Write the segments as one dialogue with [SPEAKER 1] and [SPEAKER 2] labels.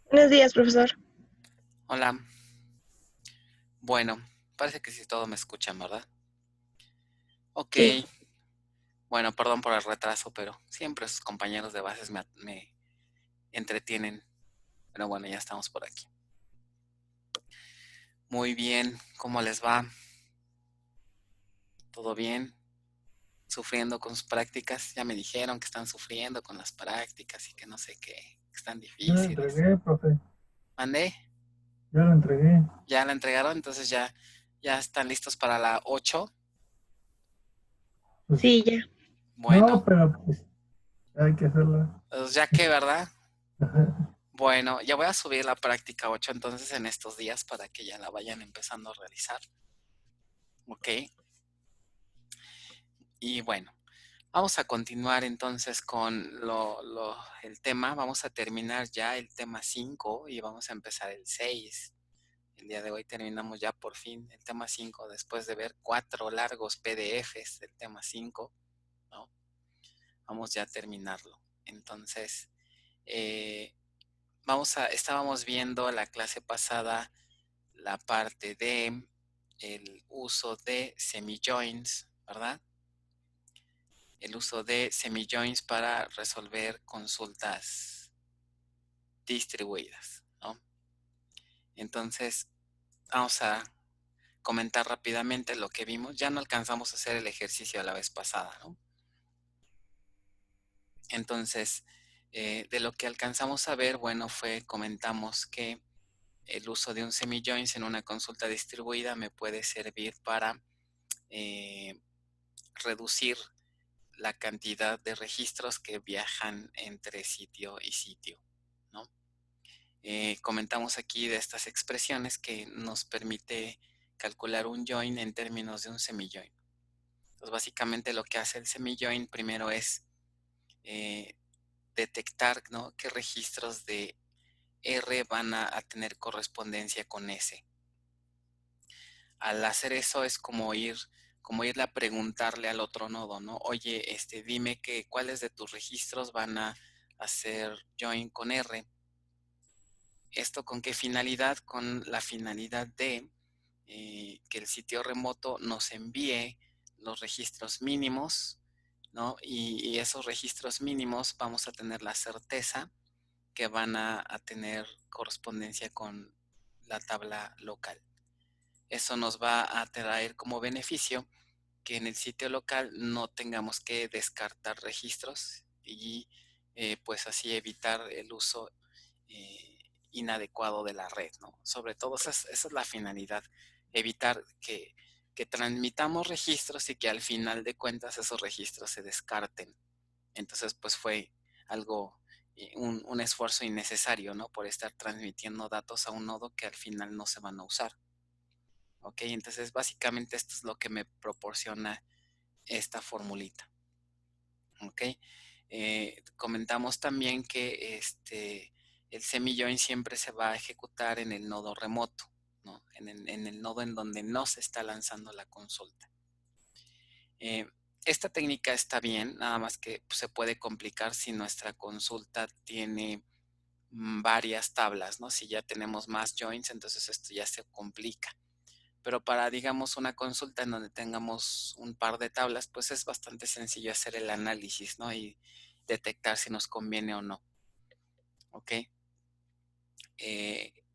[SPEAKER 1] Buenos días, profesor.
[SPEAKER 2] Hola. Bueno, parece que sí todo me escuchan, ¿verdad? Ok.
[SPEAKER 1] Sí.
[SPEAKER 2] Bueno, perdón por el retraso, pero siempre sus compañeros de bases me entretienen. Pero bueno, ya estamos por aquí. Muy bien, ¿cómo les va? ¿Todo bien? ¿Sufriendo con sus prácticas? Ya me dijeron que están sufriendo con las prácticas y que no sé qué, que están
[SPEAKER 3] Ya lo
[SPEAKER 2] difíciles.
[SPEAKER 3] entregué, profe.
[SPEAKER 2] ¿Mandé?
[SPEAKER 3] Ya lo entregué.
[SPEAKER 2] ¿Ya la entregaron? Entonces ya están listos para la 8.
[SPEAKER 3] Pues
[SPEAKER 1] Sí, ya.
[SPEAKER 2] Bueno,
[SPEAKER 3] no, pero pues hay que hacerla.
[SPEAKER 2] pues ya que, ¿verdad? Bueno, ya voy a subir la práctica 8 entonces en estos días para que ya la vayan empezando a realizar. Ok. Y bueno, vamos a continuar entonces con el tema. Vamos a terminar ya el tema 5 y vamos a empezar el 6. El día de hoy terminamos ya por fin el tema 5 después de ver 4 largos PDFs del tema 5, ¿no? Vamos ya a terminarlo. Entonces, eh, estábamos viendo la clase pasada la parte de el uso de semijoins, ¿verdad? El uso de semijoins para resolver consultas distribuidas, ¿no? Entonces, vamos a comentar rápidamente lo que vimos. Ya no alcanzamos a hacer el ejercicio la vez pasada, ¿no? Entonces, de lo que alcanzamos a ver, bueno, comentamos que el uso de un semijoins en una consulta distribuida me puede servir para eh, reducir la cantidad de registros que viajan entre sitio y sitio, ¿no? Comentamos aquí de estas expresiones que nos permite calcular un join en términos de un semijoin. Entonces, básicamente lo que hace el semijoin primero es eh, detectar, ¿no?, qué registros de R van a tener correspondencia con S. Al hacer eso es como irle a preguntarle al otro nodo, ¿no? Oye, dime cuáles de tus registros van a hacer join con R. ¿Esto con qué finalidad? Con la finalidad de que el sitio remoto nos envíe los registros mínimos, ¿no? Y esos registros mínimos vamos a tener la certeza que van a tener correspondencia con la tabla local. Eso nos va a traer como beneficio que en el sitio local no tengamos que descartar registros y pues así evitar el uso inadecuado de la red, ¿no? Sobre todo esa es la finalidad, evitar que transmitamos registros y que al final de cuentas esos registros se descarten. Entonces pues fue algo, un esfuerzo innecesario, ¿no? Por estar transmitiendo datos a un nodo que al final no se van a usar. Ok, entonces básicamente esto es lo que me proporciona esta formulita. Ok, comentamos también que el semijoin siempre se va a ejecutar en el nodo remoto, ¿no? En el nodo en donde no se está lanzando la consulta. Eh, esta técnica está bien, nada más que pues, se puede complicar si nuestra consulta tiene varias tablas, ¿no? Si ya tenemos más joins, entonces esto ya se complica. Pero para, digamos, una consulta en donde tengamos un par de tablas, pues es bastante sencillo hacer el análisis, ¿no? Y detectar si nos conviene o no. ¿Ok?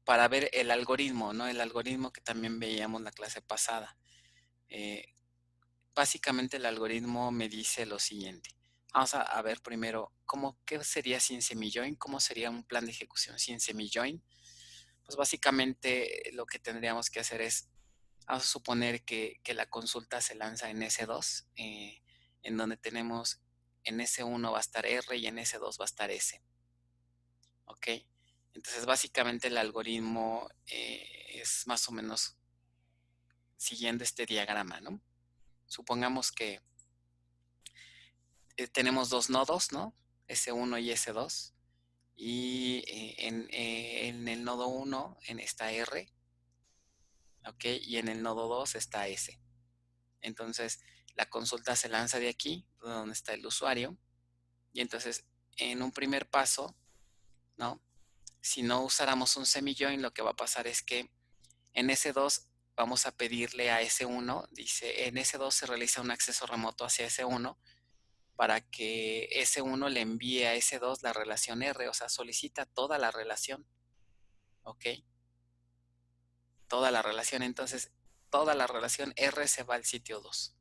[SPEAKER 2] Para ver el algoritmo, ¿no? El algoritmo que también veíamos la clase pasada. Eh, Básicamente el algoritmo me dice lo siguiente. Vamos a ver primero qué sería sin semijoin, cómo sería un plan de ejecución sin semijoin. Pues básicamente lo que tendríamos que hacer es, vamos a suponer que la consulta se lanza en S2, en donde tenemos en S1 va a estar R y en S2 va a estar S. ¿Ok? Entonces básicamente el algoritmo es más o menos siguiendo este diagrama, ¿no? Supongamos que tenemos dos nodos, ¿no? S1 y S2. Y en el nodo 1 está R, ¿ok? Y en el nodo 2 está S. Entonces, la consulta se lanza de aquí, donde está el usuario, y entonces, en un primer paso, ¿no? si no usáramos un semi-join, lo que va a pasar es que en S2 vamos a pedirle a S1, dice, en S2 se realiza un acceso remoto hacia S1 para que S1 le envíe a S2 la relación R, o sea, solicita toda la relación, ¿ok? Toda la relación, entonces toda la relación R se va al sitio 2.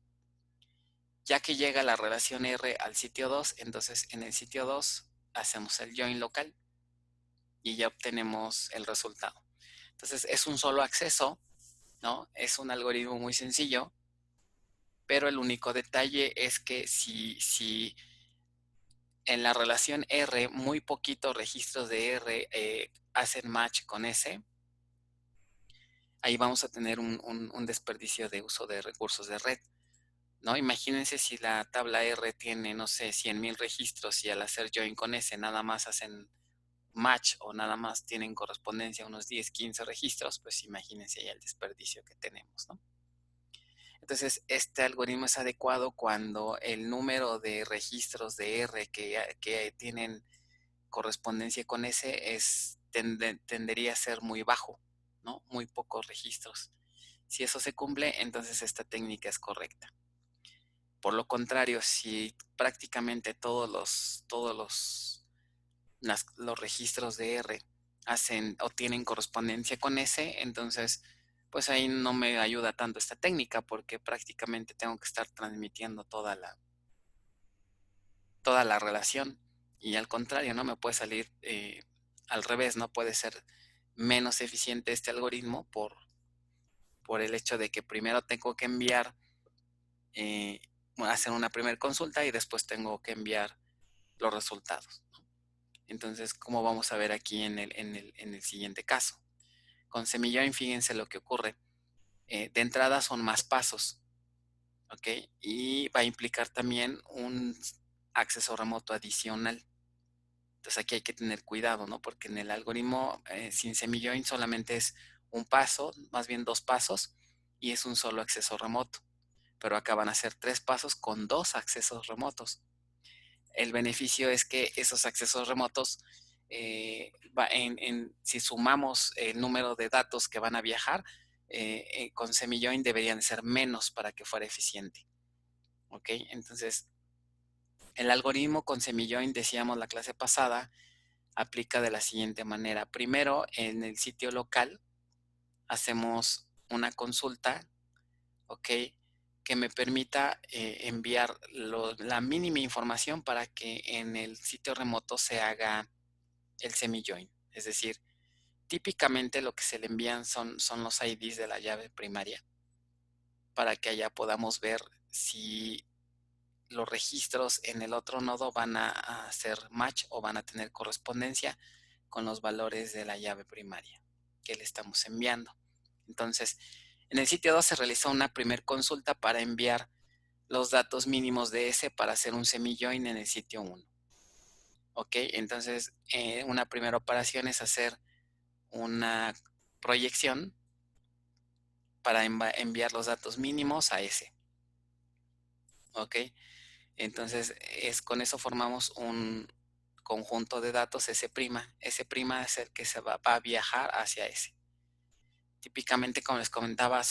[SPEAKER 2] Ya que llega la relación R al sitio 2, entonces en el sitio 2 hacemos el join local y ya obtenemos el resultado. Entonces es un solo acceso, ¿no? Es un algoritmo muy sencillo, pero el único detalle es que si en la relación R muy poquitos registros de R hacen match con S, ahí vamos a tener un desperdicio de uso de recursos de red, ¿no? Imagínense si la tabla R tiene, no sé, 100,000 registros y al hacer join con S nada más hacen match o nada más tienen correspondencia a unos 10, 15 registros, pues imagínense ya el desperdicio que tenemos, ¿no? Entonces, este algoritmo es adecuado cuando el número de registros de R que tienen correspondencia con S tendería a ser muy bajo, ¿no? Muy pocos registros. Si eso se cumple, entonces esta técnica es correcta. Por lo contrario, si prácticamente los registros de R hacen o tienen correspondencia con S, entonces pues ahí no me ayuda tanto esta técnica porque prácticamente tengo que estar transmitiendo toda la relación y al contrario, ¿no? Me puede salir al revés, no puede ser menos eficiente este algoritmo por el hecho de que primero tengo que enviar, hacer una primera consulta y después tengo que enviar los resultados. Entonces, como vamos a ver aquí en el siguiente caso. Con semi-join, fíjense lo que ocurre. De entrada son más pasos, ¿ok? Y va a implicar también un acceso remoto adicional. Entonces aquí hay que tener cuidado, ¿no? Porque en el algoritmo sin semi-join solamente es un paso, más bien dos pasos, y es un solo acceso remoto. Pero acá van a ser tres pasos con dos accesos remotos. El beneficio es que esos accesos remotos, si sumamos el número de datos que van a viajar, con semi-join deberían ser menos para que fuera eficiente. ¿Ok? Entonces, el algoritmo con semi-join, decíamos la clase pasada, aplica de la siguiente manera. Primero, en el sitio local, hacemos una consulta, ¿ok? Que me permita enviar la mínima información para que en el sitio remoto se haga el semi-join. Es decir, típicamente lo que se le envían son los IDs de la llave primaria para que allá podamos ver si los registros en el otro nodo van a hacer match o van a tener correspondencia con los valores de la llave primaria que le estamos enviando. Entonces, en el sitio 2 se realizó una primer consulta para enviar los datos mínimos de S para hacer un semi-join en el sitio 1. ¿Ok? Entonces, una primera operación es hacer una proyección para enviar los datos mínimos a S. ¿Ok? Entonces, con eso formamos un conjunto de datos S'. S' es el que se va a viajar hacia S. Típicamente, como les comentaba,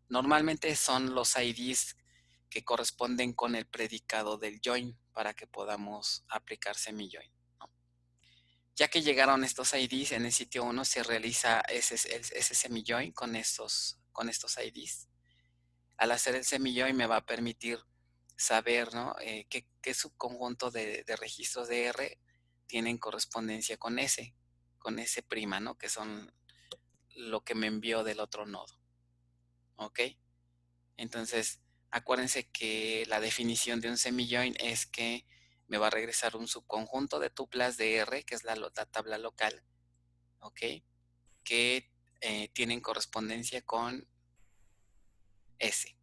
[SPEAKER 2] normalmente son los IDs que corresponden con el predicado del join para que podamos aplicar semi-join, ¿no? Ya que llegaron estos IDs en el sitio 1, se realiza ese semi-join con estos IDs. Al hacer el semi-join me va a permitir saber, ¿no? qué subconjunto de registros de R tienen correspondencia con S', ¿no? Que son lo que me envió del otro nodo. ¿Ok? Entonces, acuérdense que la definición de un semi-join es que me va a regresar un subconjunto de tuplas de R, que es la tabla local, ¿ok? Que tienen correspondencia con S,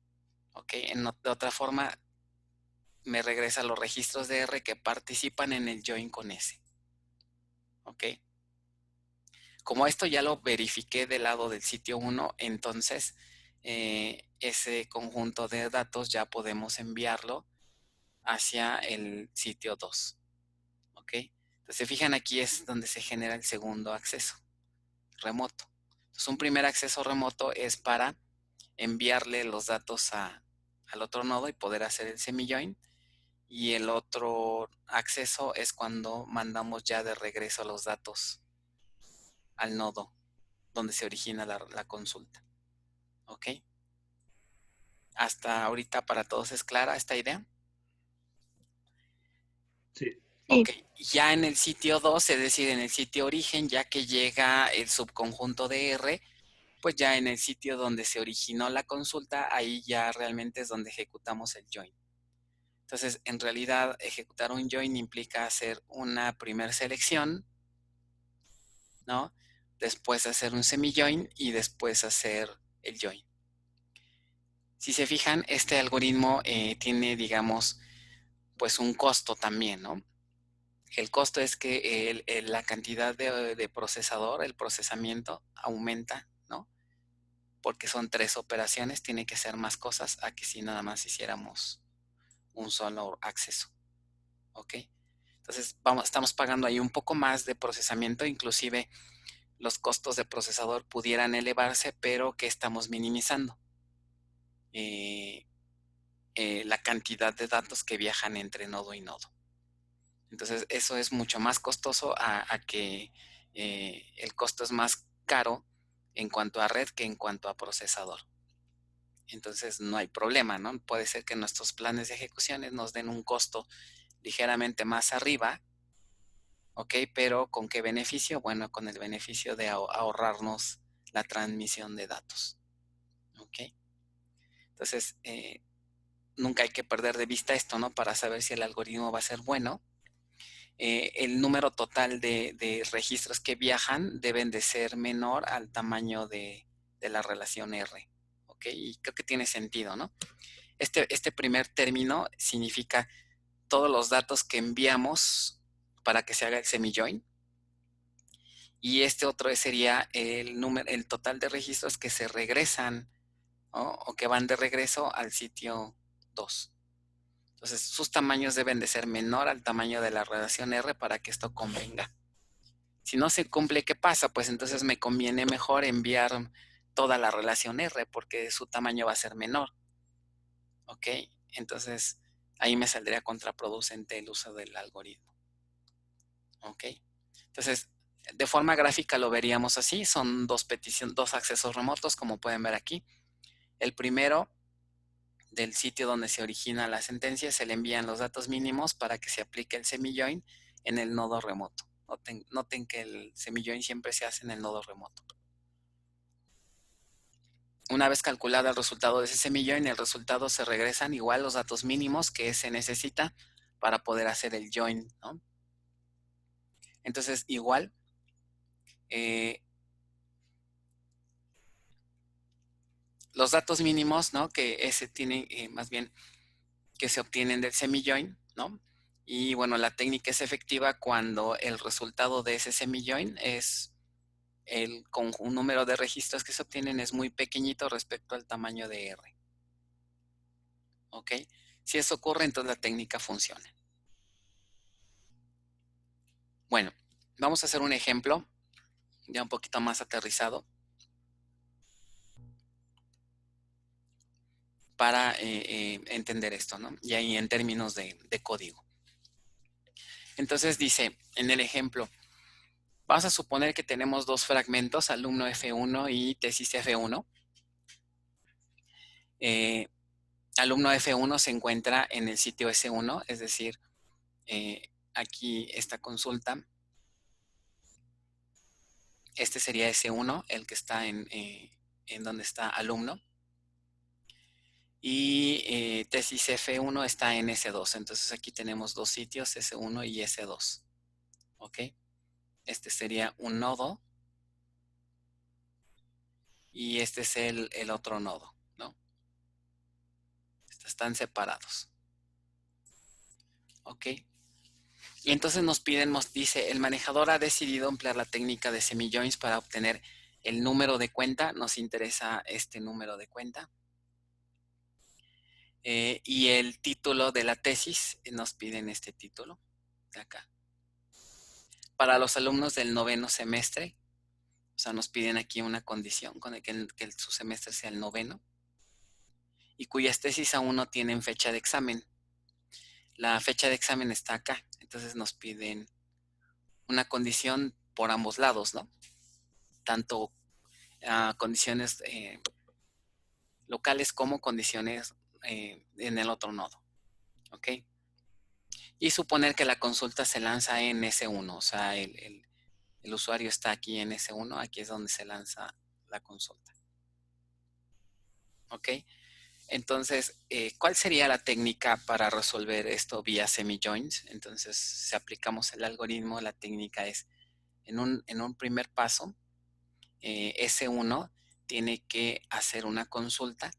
[SPEAKER 2] ¿ok? De otra forma, me regresa los registros de R que participan en el join con S, ¿ok? Como esto ya lo verifiqué del lado del sitio 1, entonces ese conjunto de datos ya podemos enviarlo hacia el sitio 2, ¿ok? Entonces, se fijan, aquí es donde se genera el segundo acceso remoto. Entonces, un primer acceso remoto es para enviarle los datos al otro nodo y poder hacer el semi-join. Y el otro acceso es cuando mandamos ya de regreso los datos al nodo donde se origina la consulta. ¿Ok? Hasta ahorita para todos es clara esta idea.
[SPEAKER 3] Sí.
[SPEAKER 2] Ok,
[SPEAKER 1] Sí,
[SPEAKER 2] ya en el sitio 2, es decir, en el sitio origen, ya que llega el subconjunto de R, pues ya en el sitio donde se originó la consulta, ahí ya realmente es donde ejecutamos el join. Entonces, en realidad, ejecutar un join implica hacer una primer selección, ¿no? Después hacer un semi-join y después hacer el join. Si se fijan, este algoritmo tiene, digamos, pues un costo también, ¿no? El costo es que la cantidad de procesador, el procesamiento aumenta, ¿no? Porque son 3 operaciones, tiene que ser más cosas a que si nada más hiciéramos un solo acceso, ¿ok? Entonces estamos pagando ahí un poco más de procesamiento, inclusive los costos de procesador pudieran elevarse, pero que estamos minimizando la cantidad de datos que viajan entre nodo y nodo. Entonces eso es mucho más costoso a que el costo es más caro en cuanto a red que en cuanto a procesador. Entonces no hay problema, ¿no? Puede ser que nuestros planes de ejecuciones nos den un costo ligeramente más arriba, ¿ok? Pero ¿con qué beneficio? Bueno, con el beneficio de ahorrarnos la transmisión de datos, ¿ok? Entonces, nunca hay que perder de vista esto, ¿no? Para saber si el algoritmo va a ser bueno. El número total de registros que viajan deben de ser menor al tamaño de la relación R, ¿ok? Y creo que tiene sentido, ¿no? Este primer término significa todos los datos que enviamos para que se haga el semi-join. Y este otro sería el total de registros que se regresan, ¿no? O que van de regreso al sitio 2. Entonces, sus tamaños deben de ser menor al tamaño de la relación R para que esto convenga. Si no se cumple, ¿qué pasa? Pues entonces me conviene mejor enviar toda la relación R porque su tamaño va a ser menor. ¿Ok? Entonces, ahí me saldría contraproducente el uso del algoritmo. ¿Ok? Entonces, de forma gráfica lo veríamos así. Son dos accesos remotos, como pueden ver aquí. El primero, del sitio donde se origina la sentencia, se le envían los datos mínimos para que se aplique el semi-join en el nodo remoto. Noten que el semi-join siempre se hace en el nodo remoto. Una vez calculado el resultado de ese semi-join, el resultado se regresan igual los datos mínimos que se necesita para poder hacer el join, ¿no? Entonces, igual, los datos mínimos, ¿no? Que ese tienen, más bien, que se obtienen del semi-join, ¿no? Y bueno, la técnica es efectiva cuando el resultado de ese semi-join es con un número de registros que se obtienen es muy pequeñito respecto al tamaño de R. ¿Ok? Si eso ocurre, entonces la técnica funciona. Bueno, vamos a hacer un ejemplo ya un poquito más aterrizado para entender esto, ¿no? Y ahí en términos de código. Entonces dice, en el ejemplo, vamos a suponer que tenemos dos fragmentos, alumno F1 y tesis F1. Alumno F1 se encuentra en el sitio S1, es decir, aquí esta consulta. Este sería S1, el que está en donde está alumno. Y tesis F1 está en S2. Entonces aquí tenemos dos sitios, S1 y S2. ¿Ok? Este sería un nodo. Y este es el otro nodo, ¿no? Están separados. ¿Ok? Y entonces nos dice, el manejador ha decidido emplear la técnica de semi-joins para obtener el número de cuenta. Nos interesa este número de cuenta. Y el título de la tesis, nos piden este título de acá. para los alumnos del noveno semestre, o sea, nos piden aquí una condición con el que su semestre sea el noveno y cuyas tesis aún no tienen fecha de examen. La fecha de examen está acá, entonces nos piden una condición por ambos lados, ¿no? Tanto condiciones locales como condiciones en el otro nodo, ¿ok? Y suponer que la consulta se lanza en S1, o sea, el usuario está aquí en S1, aquí es donde se lanza la consulta, ¿ok? Entonces, ¿cuál sería la técnica para resolver esto vía semi-joins? Entonces, si aplicamos el algoritmo, la técnica es, en un primer paso, S1 tiene que hacer una consulta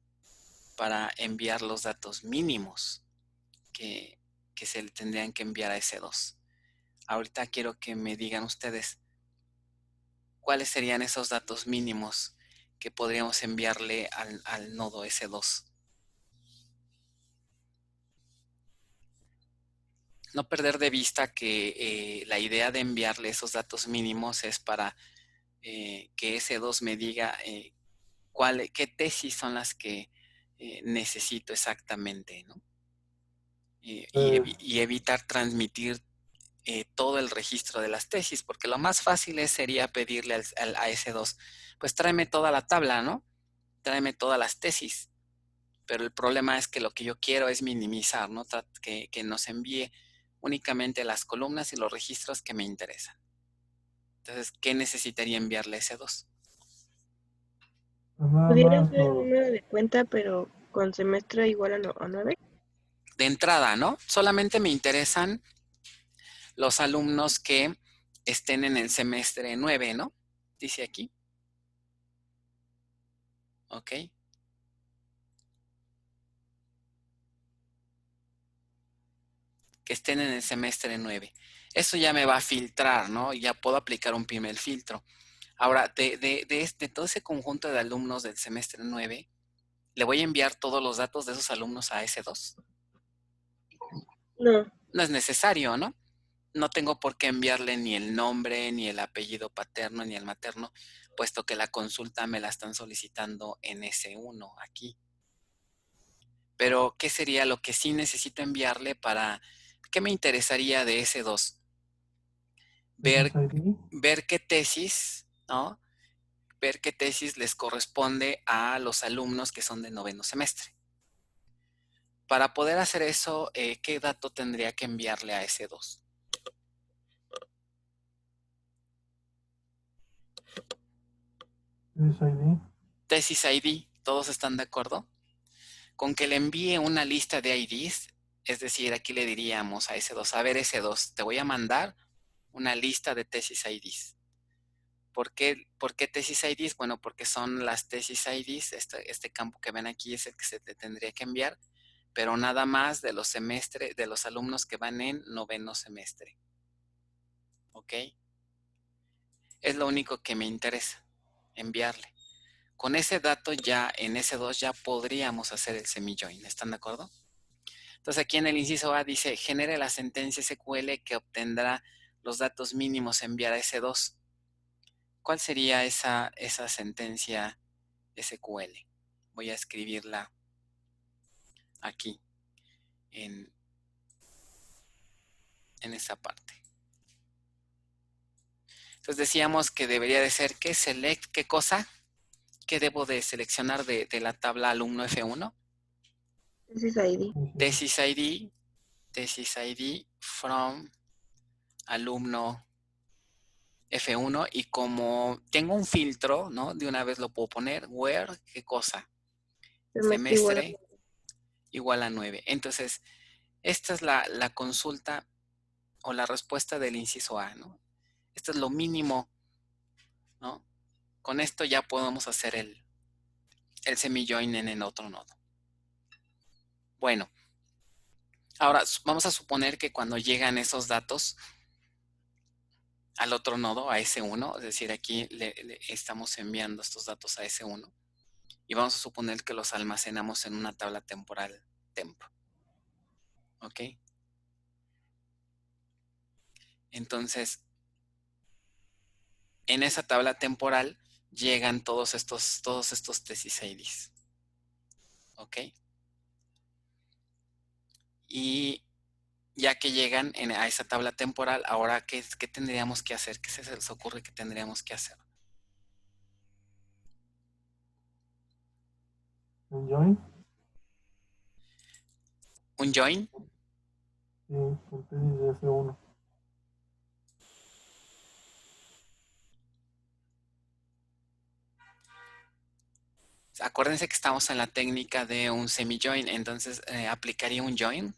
[SPEAKER 2] para enviar los datos mínimos que, que se le tendrían que enviar a S2. Ahorita quiero que me digan ustedes cuáles serían esos datos mínimos que podríamos enviarle al nodo S2. No perder de vista que la idea de enviarle esos datos mínimos es para que S2 me diga qué tesis son las que necesito exactamente, ¿no?
[SPEAKER 3] Pues,
[SPEAKER 2] Y evitar transmitir todo el registro de las tesis, porque lo más fácil sería pedirle a S2, pues tráeme toda la tabla, ¿no? Tráeme todas las tesis. Pero el problema es que lo que yo quiero es minimizar, ¿no? Que nos envíe únicamente las columnas y los registros que me interesan. Entonces, ¿qué necesitaría enviarle S2?
[SPEAKER 3] pues nada
[SPEAKER 1] ¿Pudiera
[SPEAKER 3] más
[SPEAKER 1] ser el
[SPEAKER 3] lo,
[SPEAKER 1] número de cuenta, pero con semestre igual a 9?
[SPEAKER 2] De entrada, ¿no? Solamente me interesan los alumnos que estén en el semestre 9, ¿no? Dice aquí. ¿Ok? Que estén en el semestre 9. Eso ya me va a filtrar, ¿no? Ya puedo aplicar un primer filtro. Ahora, de todo ese conjunto de alumnos del semestre 9, ¿le voy a enviar todos los datos de esos alumnos a S2?
[SPEAKER 1] No,
[SPEAKER 2] No es necesario, ¿no? No tengo por qué enviarle ni el nombre, ni el apellido paterno, ni el materno, puesto que la consulta me la están solicitando en S1 aquí. Pero, ¿qué sería lo que sí necesito enviarle para... ¿Qué me interesaría de S2? Ver,
[SPEAKER 3] SSID.
[SPEAKER 2] ver qué tesis, ¿no? Ver qué tesis les corresponde a los alumnos que son de noveno semestre. Para poder hacer eso, ¿qué dato tendría que enviarle a S2?
[SPEAKER 3] SSID.
[SPEAKER 2] Tesis ID, ¿todos están de acuerdo? Con que le envíe una lista de IDs, es decir, aquí le diríamos a S2, a ver S2, te voy a mandar una lista de tesis IDs. ¿Por qué tesis IDs? Bueno, porque son las tesis IDs, este campo que ven aquí es el que se te tendría que enviar, pero nada más de los semestres, de los alumnos que van en noveno semestre. ¿Ok? Es lo único que me interesa, enviarle. Con ese dato ya en S2 ya podríamos hacer el semi-join, ¿están de acuerdo? Entonces aquí en el inciso A dice, genere la sentencia SQL que obtendrá los datos mínimos a enviar a S2. ¿Cuál sería esa sentencia SQL? Voy a escribirla aquí, en, en esa parte. Entonces decíamos que debería de ser que select, ¿qué cosa? ¿Qué debo de seleccionar de la tabla alumno F1?
[SPEAKER 1] ese es ID.
[SPEAKER 2] Tesis ID from alumno F1 y como tengo un filtro, ¿no? De una vez lo puedo poner, where, ¿qué cosa?
[SPEAKER 1] Semestre
[SPEAKER 2] Semestre igual a 9. Entonces, esta es la consulta o la respuesta del inciso A, ¿no? Esto es lo mínimo, ¿no? Con esto ya podemos hacer el semi-join en el otro nodo. Bueno, ahora vamos a suponer que cuando llegan esos datos al otro nodo, a S1, es decir, aquí le estamos enviando estos datos a S1 y vamos a suponer que los almacenamos en una tabla temporal temp. ¿Ok? Entonces, en esa tabla temporal llegan todos estos tesis IDs. ¿Ok? Y ya que llegan a esa tabla temporal, ahora, ¿qué tendríamos que hacer? ¿Qué se les ocurre que tendríamos que hacer?
[SPEAKER 3] ¿Un join?
[SPEAKER 2] ¿Un join?
[SPEAKER 3] Sí, con tesis de S1.
[SPEAKER 2] Acuérdense que estamos en la técnica de un semi-join, entonces aplicaría un join.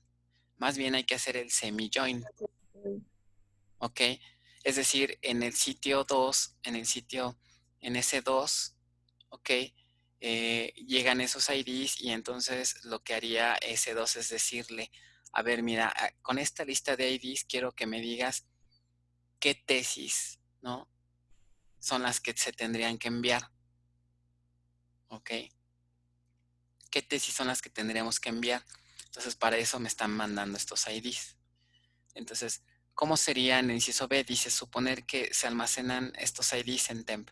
[SPEAKER 2] Más bien hay que hacer el semi-join. ¿Ok? Es decir, en el sitio 2, en S2, ¿ok? Llegan esos IDs y entonces lo que haría S2 es decirle, a ver, mira, con esta lista de IDs quiero que me digas qué tesis, ¿no? Son las que se tendrían que enviar. ¿Ok? ¿Qué tesis son las que tendríamos que enviar? Entonces, para eso me están mandando estos IDs. Entonces, ¿cómo sería en el inciso B? Dice, suponer que se almacenan estos IDs en temp.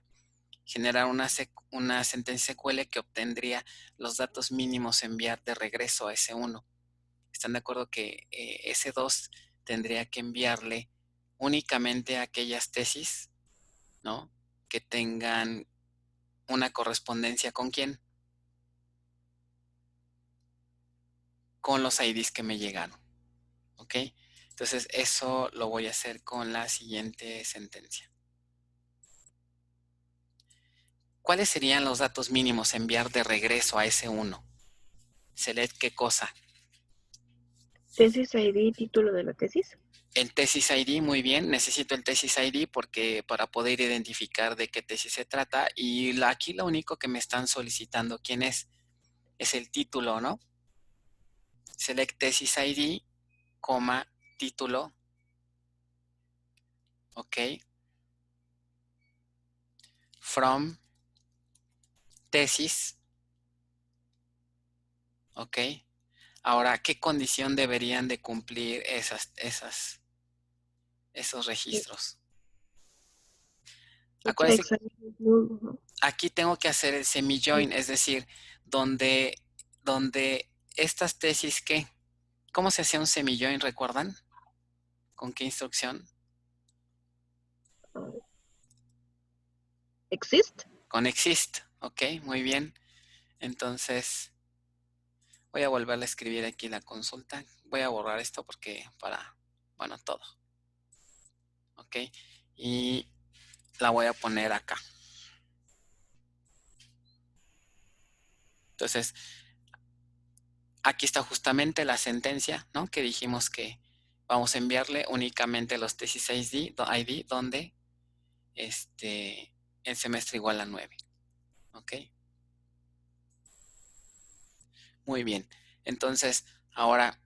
[SPEAKER 2] Generar una sentencia SQL que obtendría los datos mínimos a enviar de regreso a S1. ¿Están de acuerdo que S2 tendría que enviarle únicamente a aquellas tesis, ¿no? Que tengan una correspondencia con quién? Con los IDs que me llegaron. ¿Ok? Entonces, eso lo voy a hacer con la siguiente sentencia. ¿Cuáles serían los datos mínimos a enviar de regreso a S1? Select qué cosa.
[SPEAKER 1] Tesis ID, título de la tesis.
[SPEAKER 2] El tesis ID, muy bien. Necesito el tesis ID porque para poder identificar de qué tesis se trata. Y aquí lo único que me están solicitando, ¿quién es? Es el título, ¿no? Select tesis ID, coma, título. Ok. From tesis. Ok. Ahora, ¿qué condición deberían de cumplir esos registros?
[SPEAKER 1] Fecha de
[SPEAKER 2] Acuérdense,
[SPEAKER 1] examen es nulo, ¿no?
[SPEAKER 2] aquí tengo que hacer el semi-join, es decir, donde estas tesis, ¿qué? ¿Cómo se hacía un semi-join, recuerdan? ¿Con qué instrucción?
[SPEAKER 1] ¿Exist?
[SPEAKER 2] Con exist, ok, muy bien. Entonces, voy a volver a escribir aquí la consulta. Voy a borrar esto porque bueno, todo. Ok, y la voy a poner acá. Entonces, aquí está justamente la sentencia, ¿no? Que dijimos que vamos a enviarle únicamente los tesis ID donde el semestre igual a 9. ¿Ok? Muy bien. Entonces, ahora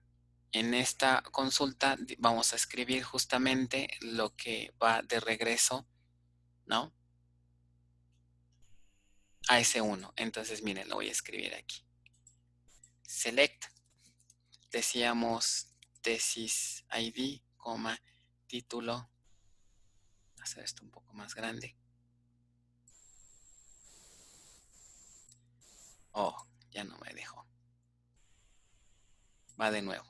[SPEAKER 2] en esta consulta vamos a escribir justamente lo que va de regreso, ¿no? A S1. Entonces, miren, lo voy a escribir aquí. Select, decíamos tesis ID, coma, título. Voy a hacer esto un poco más grande. Oh, ya no me dejó. Va de nuevo.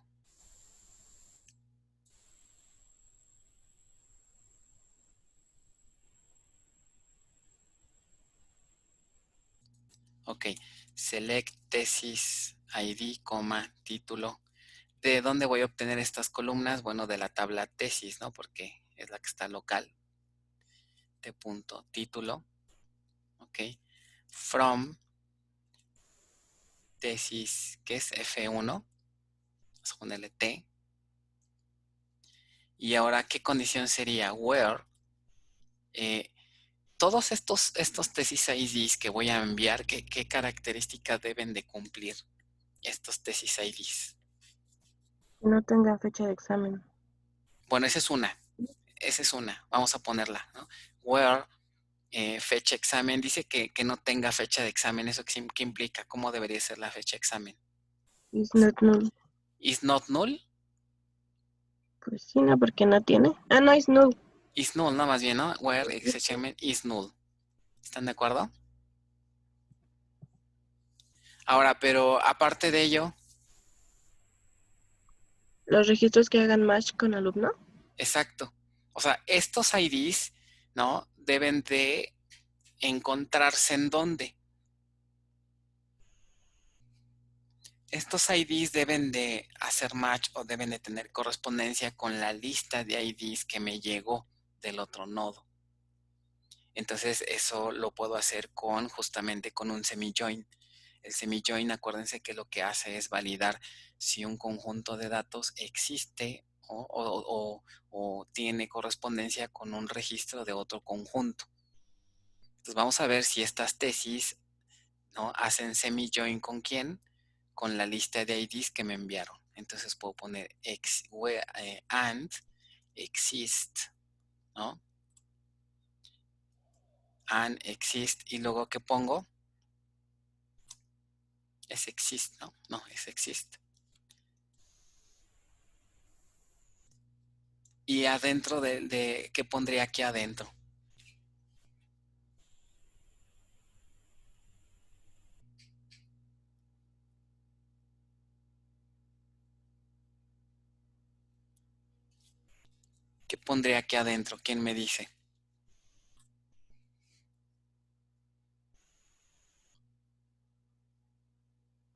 [SPEAKER 2] Ok. Select tesis ID, coma, título. ¿De dónde voy a obtener estas columnas? Bueno, de la tabla tesis, ¿no? Porque es la que está local. De punto título. Ok. From tesis, que es F1. Vamos a ponerle T. Y ahora, ¿qué condición sería? Where todos estos tesis IDs que voy a enviar, ¿qué características deben de cumplir estos tesis IDs?
[SPEAKER 1] Que no tenga fecha de examen.
[SPEAKER 2] Bueno, esa es una. Vamos a ponerla, ¿no? Where fecha examen. Dice que no tenga fecha de examen. ¿Eso qué implica? ¿Cómo debería ser la fecha examen?
[SPEAKER 1] Is not null.
[SPEAKER 2] ¿Is not null?
[SPEAKER 1] Pues sí, no, porque no tiene. Ah, no, is null.
[SPEAKER 2] is null, no, más bien, ¿no? Where XHM is null. ¿Están de acuerdo? Ahora, pero aparte de ello,
[SPEAKER 1] Los registros que hagan match con alumno.
[SPEAKER 2] exacto. O sea, estos IDs, ¿no? Deben de encontrarse en dónde. Estos IDs deben de hacer match o deben de tener correspondencia con la lista de IDs que me llegó del otro nodo. Entonces eso lo puedo hacer justamente con un semi-join. El semi-join, acuérdense que lo que hace es validar si un conjunto de datos existe o tiene correspondencia con un registro de otro conjunto. Entonces vamos a ver si estas tesis, ¿no?, hacen semi-join con quién, con la lista de IDs que me enviaron. Entonces puedo poner and exist, ¿no? And exist, y luego ¿qué pongo? Es exist, ¿no? No, es exist. Y adentro ¿qué pondría aquí adentro? ¿Qué pondría aquí adentro? ¿Quién me dice?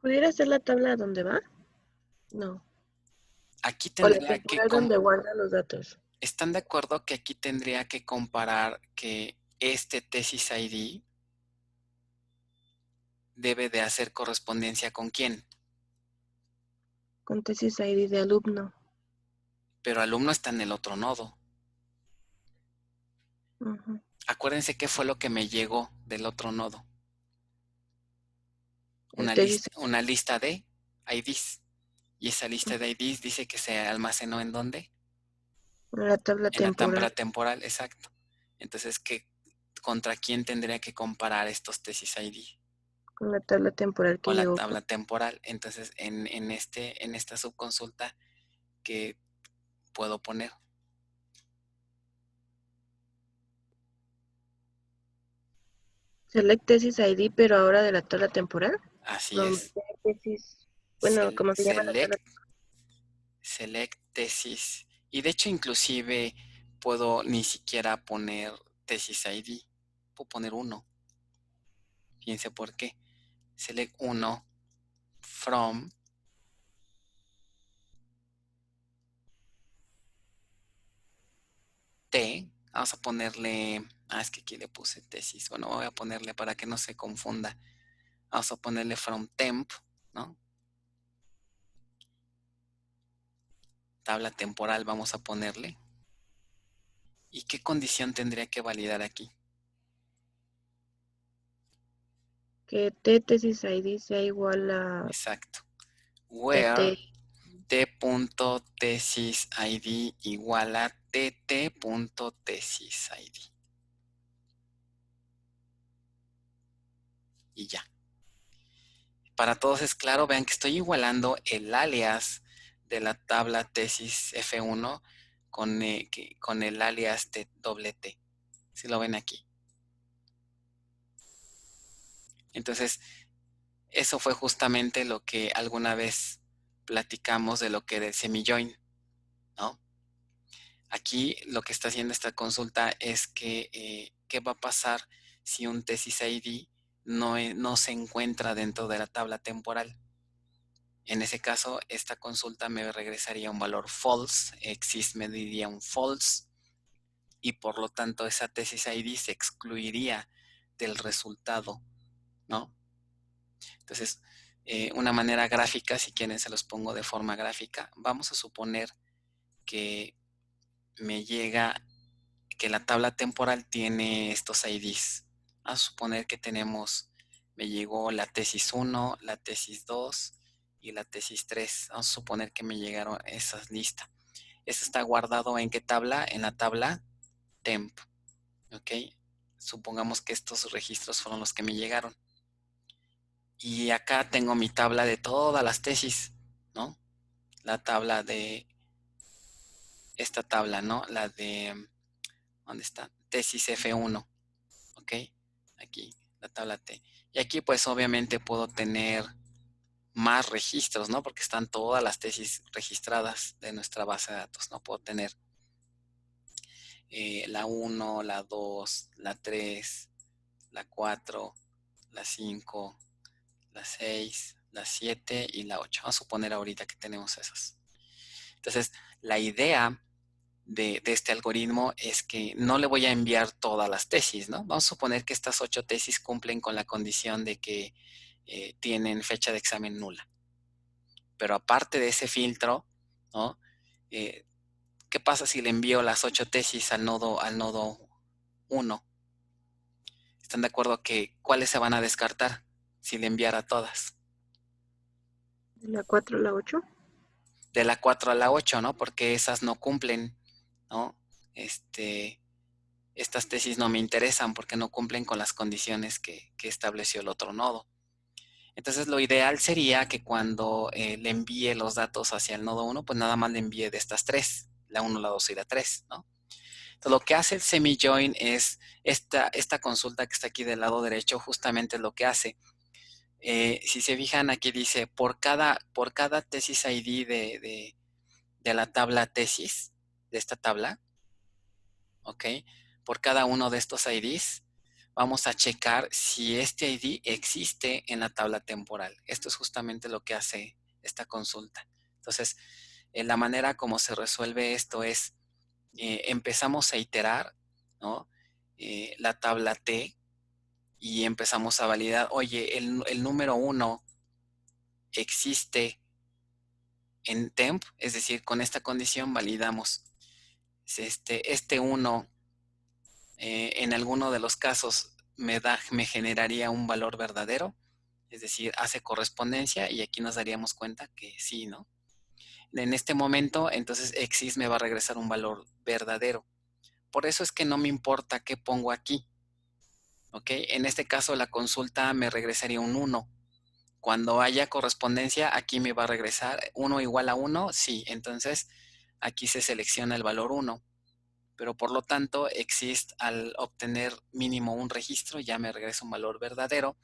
[SPEAKER 1] ¿Pudiera ser la tabla donde va? No.
[SPEAKER 2] Aquí
[SPEAKER 1] O la
[SPEAKER 2] tendría que...
[SPEAKER 1] temporal donde guarda los datos.
[SPEAKER 2] ¿Están de acuerdo que aquí tendría que comparar que este tesis ID debe de hacer correspondencia con quién?
[SPEAKER 1] Con tesis ID de alumno.
[SPEAKER 2] Pero alumno está en el otro nodo.
[SPEAKER 1] Ujú.
[SPEAKER 2] Acuérdense qué fue lo que me llegó del otro nodo.
[SPEAKER 1] El tesis
[SPEAKER 2] Una lista de IDs. Y esa lista de IDs dice que se almacenó ¿en dónde?
[SPEAKER 1] en la tabla
[SPEAKER 2] En la tabla
[SPEAKER 1] temporal.
[SPEAKER 2] temporal, exacto. Entonces, ¿contra quién tendría que comparar estos tesis ID?
[SPEAKER 1] Con la tabla temporal que
[SPEAKER 2] Con la
[SPEAKER 1] llegó.
[SPEAKER 2] tabla temporal. Entonces, en esta subconsulta, ¿qué puedo poner?
[SPEAKER 1] Select tesis ID, pero ahora de la tabla temporal.
[SPEAKER 2] Así
[SPEAKER 1] From
[SPEAKER 2] es.
[SPEAKER 1] tesis. Bueno, como se llama la tabla.
[SPEAKER 2] Select tesis. Y de hecho, inclusive puedo ni siquiera poner tesis ID. Puedo poner 1. Fíjense por qué. Select 1 from T. Vamos a ponerle... es que aquí le puse tesis. Bueno, voy a ponerle para que no se confunda. Vamos a ponerle from temp, ¿no? Tabla temporal vamos a ponerle. ¿Y qué condición tendría que validar aquí?
[SPEAKER 1] Que T tesis ID sea igual a
[SPEAKER 2] Exacto.
[SPEAKER 1] TT.
[SPEAKER 2] Where t.tesisID igual a tt.tesisID. Y ya. Para todos es claro, vean que estoy igualando el alias de la tabla tesis F1 con el alias doble T. Si lo ven aquí. Entonces, eso fue justamente lo que alguna vez platicamos de lo que era el semi-join, ¿no? Aquí lo que está haciendo esta consulta es que qué va a pasar si un tesis ID no se encuentra dentro de la tabla temporal. En ese caso, esta consulta me regresaría un valor false, exist me diría un false, y por lo tanto esa tesis ID se excluiría del resultado, ¿no? Entonces, una manera gráfica, si quieren se los pongo de forma gráfica. Vamos a suponer que me llega, que la tabla temporal tiene estos IDs. Vamos a suponer que me llegó la tesis 1, la tesis 2 y la tesis 3. Vamos a suponer que me llegaron esas listas. Eso está guardado ¿en qué tabla? En la tabla temp. ¿Ok? Supongamos que estos registros fueron los que me llegaron. Y acá tengo mi tabla de todas las tesis, ¿no? La tabla de esta tabla, ¿no? La de ¿Dónde está? Tesis F1, ¿ok? Aquí, la tabla T. Y aquí pues obviamente puedo tener más registros, ¿no? Porque están todas las tesis registradas de nuestra base de datos, ¿no? Puedo tener la 1, la 2, la 3, la 4, la 5, la 6, la 7 y la 8. Vamos a suponer ahorita que tenemos esas. Entonces, la idea de este algoritmo es que no le voy a enviar todas las tesis, ¿no? Vamos a suponer que estas 8 tesis cumplen con la condición de que tienen fecha de examen nula. Pero aparte de ese filtro, ¿no? ¿Qué pasa si le envío las 8 tesis al nodo 1? ¿Están de acuerdo que cuáles se van a descartar si le enviara todas?
[SPEAKER 1] De la 4 a la 8.
[SPEAKER 2] De la 4 a la 8, ¿no? Porque esas no cumplen, ¿no? Estas tesis no me interesan porque no cumplen con las condiciones que estableció el otro nodo. Entonces lo ideal sería que cuando le envíe los datos hacia el nodo 1, pues nada más le envíe de estas 3, la 1, la 2 y la 3, ¿no? Entonces lo que hace el semi-join es esta consulta que está aquí del lado derecho, justamente lo que hace. Si se fijan, aquí dice, por cada tesis ID de la tabla tesis, de esta tabla, ¿ok? Por cada uno de estos IDs, vamos a checar si este ID existe en la tabla temporal. Esto es justamente lo que hace esta consulta. Entonces, la manera como se resuelve esto es, empezamos a iterar, ¿no? La tabla T y empezamos a validar, oye, el número 1 existe en temp, es decir, con esta condición validamos. Este 1 en alguno de los casos me generaría un valor verdadero, es decir, hace correspondencia y aquí nos daríamos cuenta que sí, ¿no? En este momento, entonces exist me va a regresar un valor verdadero. Por eso es que no me importa qué pongo aquí, ¿ok? En este caso la consulta me regresaría un 1. Cuando haya correspondencia, aquí me va a regresar 1 igual a 1, sí, entonces aquí se selecciona el valor 1. Pero por lo tanto, exist al obtener mínimo un registro ya me regresa un valor verdadero.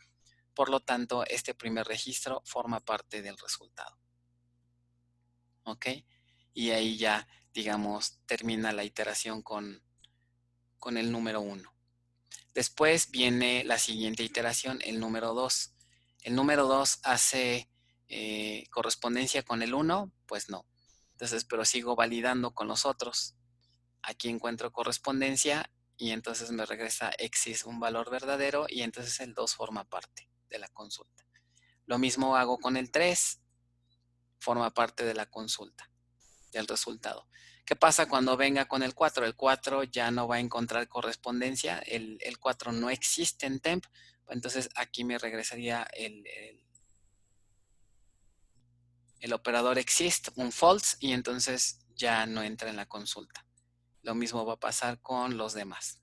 [SPEAKER 2] Por lo tanto, este primer registro forma parte del resultado. ¿Ok? Y ahí ya, digamos, termina la iteración con el número 1. Después viene la siguiente iteración, el número 2. ¿El número 2 hace correspondencia con el 1? Pues no. Entonces, pero sigo validando con los otros. Aquí encuentro correspondencia y entonces me regresa exist un valor verdadero y entonces el 2 forma parte de la consulta. Lo mismo hago con el 3, forma parte de la consulta, del resultado. ¿Qué pasa cuando venga con el 4? El 4 ya no va a encontrar correspondencia, el 4 no existe en temp, entonces aquí me regresaría el operador exist, un false, y entonces ya no entra en la consulta. Lo mismo va a pasar con los demás.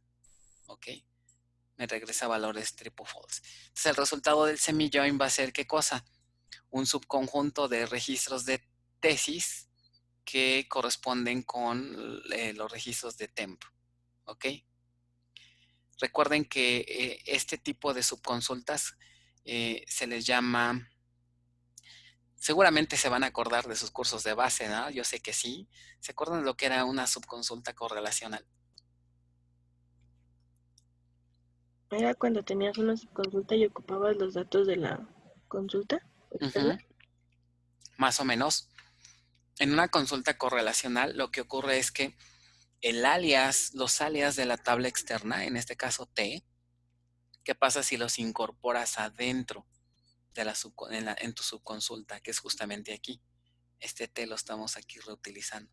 [SPEAKER 2] ¿Ok? Me regresa valores triple false. Entonces el resultado del semi-join va a ser ¿qué cosa? Un subconjunto de registros de tesis que corresponden con los registros de temp. ¿Ok? Recuerden que este tipo de subconsultas se les llama, seguramente se van a acordar de sus cursos de base, ¿no? Yo sé que sí. ¿Se acuerdan de lo que era una subconsulta correlacional?
[SPEAKER 1] Era cuando tenías una subconsulta y ocupabas los datos de la consulta externa.
[SPEAKER 2] Más o menos. En una consulta correlacional lo que ocurre es que el alias, los alias de la tabla externa, en este caso T, ¿qué pasa si los incorporas adentro de en tu subconsulta, que es justamente aquí? Este T lo estamos aquí reutilizando.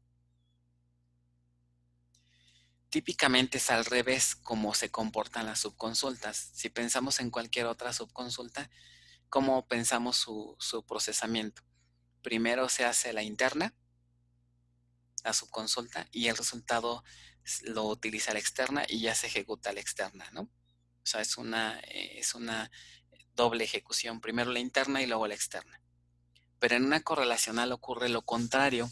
[SPEAKER 2] Típicamente es al revés como se comportan las subconsultas. Si pensamos en cualquier otra subconsulta, ¿cómo pensamos su procesamiento? Primero se hace la interna, la subconsulta, y el resultado lo utiliza la externa y ya se ejecuta la externa, ¿no? O sea, es una doble ejecución, primero la interna y luego la externa. Pero en una correlacional ocurre lo contrario.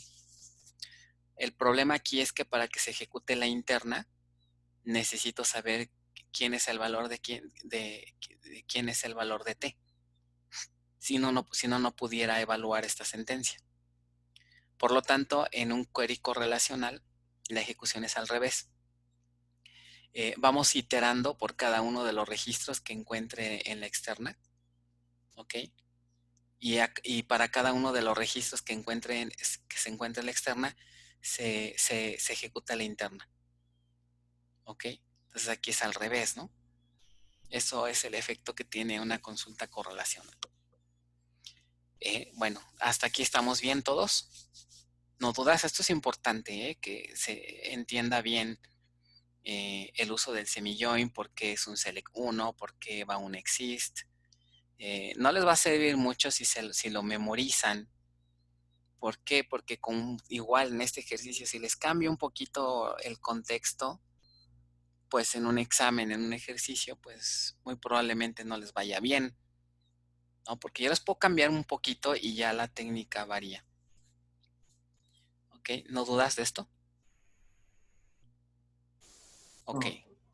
[SPEAKER 2] El problema aquí es que para que se ejecute la interna, necesito saber quién es el valor de quién es el valor de T. Si no, no pudiera evaluar esta sentencia. Por lo tanto, en un query correlacional, la ejecución es al revés. Vamos iterando por cada uno de los registros que encuentre en la externa. ¿Ok? Y para cada uno de los registros que se encuentre en la externa, se ejecuta la interna. ¿Ok? Entonces aquí es al revés, ¿no? Eso es el efecto que tiene una consulta correlacional. Bueno, hasta aquí estamos bien todos. No dudas, esto es importante, que se entienda bien el uso del semi-join, por qué es un select 1, por qué va un exist. No les va a servir mucho si lo memorizan. ¿Por qué? Porque igual en este ejercicio, si les cambio un poquito el contexto, pues en un examen, en un ejercicio, pues muy probablemente no les vaya bien, ¿no? Porque yo les puedo cambiar un poquito y ya la técnica varía. ¿Ok? ¿No dudas de esto? Ok.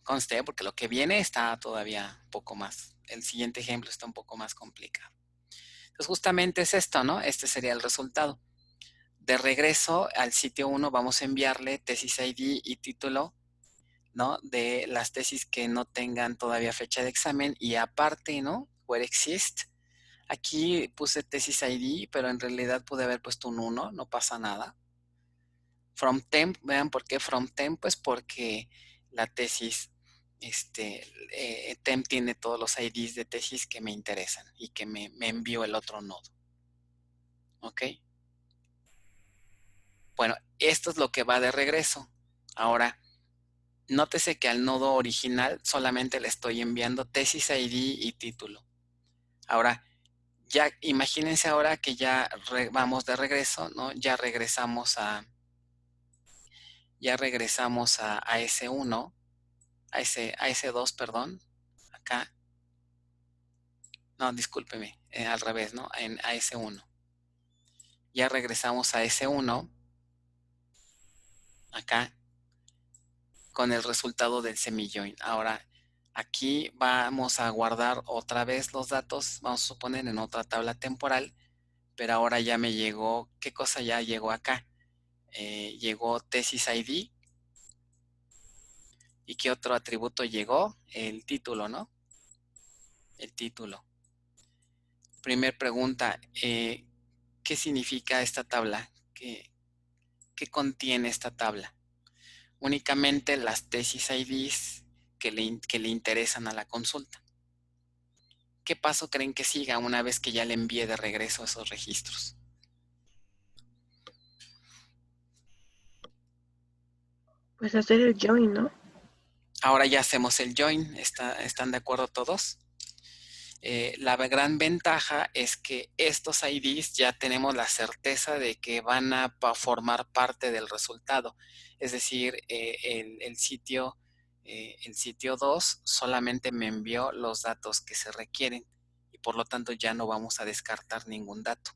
[SPEAKER 2] Conste, porque lo que viene está todavía un poco más. El siguiente ejemplo está un poco más complicado. Entonces justamente es esto, ¿no? Este sería el resultado. De regreso al sitio 1 vamos a enviarle tesis ID y título, ¿no? De las tesis que no tengan todavía fecha de examen y aparte, ¿no? Where exist. Aquí puse tesis ID, pero en realidad pude haber puesto un 1, no pasa nada. From temp, vean por qué from temp, pues porque la tesis, temp tiene todos los IDs de tesis que me interesan y que me envió el otro nodo. ¿Ok? Bueno, esto es lo que va de regreso. Ahora, nótese que al nodo original solamente le estoy enviando tesis ID y título. Ahora, ya imagínense ahora que ya vamos de regreso, ¿no? Ya regresamos a S1, a S2, perdón, acá. No, discúlpeme, al revés, ¿no? A S1. Ya regresamos a S1, acá, con el resultado del semi-join. Ahora, aquí vamos a guardar otra vez los datos, vamos a suponer en otra tabla temporal, pero ahora ya me llegó, ¿qué cosa ya llegó acá? Llegó tesis ID. ¿Y qué otro atributo llegó? El título, ¿no? El título. Primer pregunta, ¿qué significa esta tabla? ¿Qué contiene esta tabla? Únicamente las tesis IDs que le interesan a la consulta. ¿Qué paso creen que siga una vez que ya le envíe de regreso esos registros?
[SPEAKER 1] Pues hacer el join, ¿no?
[SPEAKER 2] Ahora ya hacemos el join. ¿Están de acuerdo todos? La gran ventaja es que estos IDs ya tenemos la certeza de que van a formar parte del resultado. Es decir, el sitio 2 solamente me envió los datos que se requieren y por lo tanto ya no vamos a descartar ningún dato.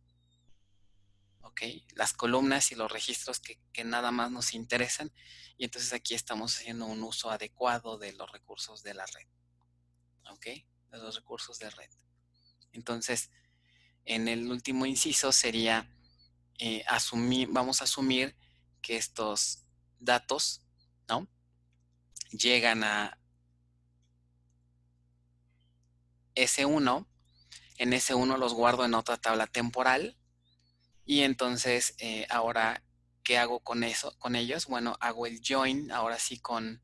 [SPEAKER 2] ¿Ok? Las columnas y los registros que nada más nos interesan, y entonces aquí estamos haciendo un uso adecuado de los recursos de la red. ¿Ok? De los recursos de red. Entonces, en el último inciso sería vamos a asumir que estos datos, ¿no? Llegan a S1, en S1 los guardo en otra tabla temporal y entonces ahora, ¿qué hago con ellos? Bueno, hago el join ahora sí con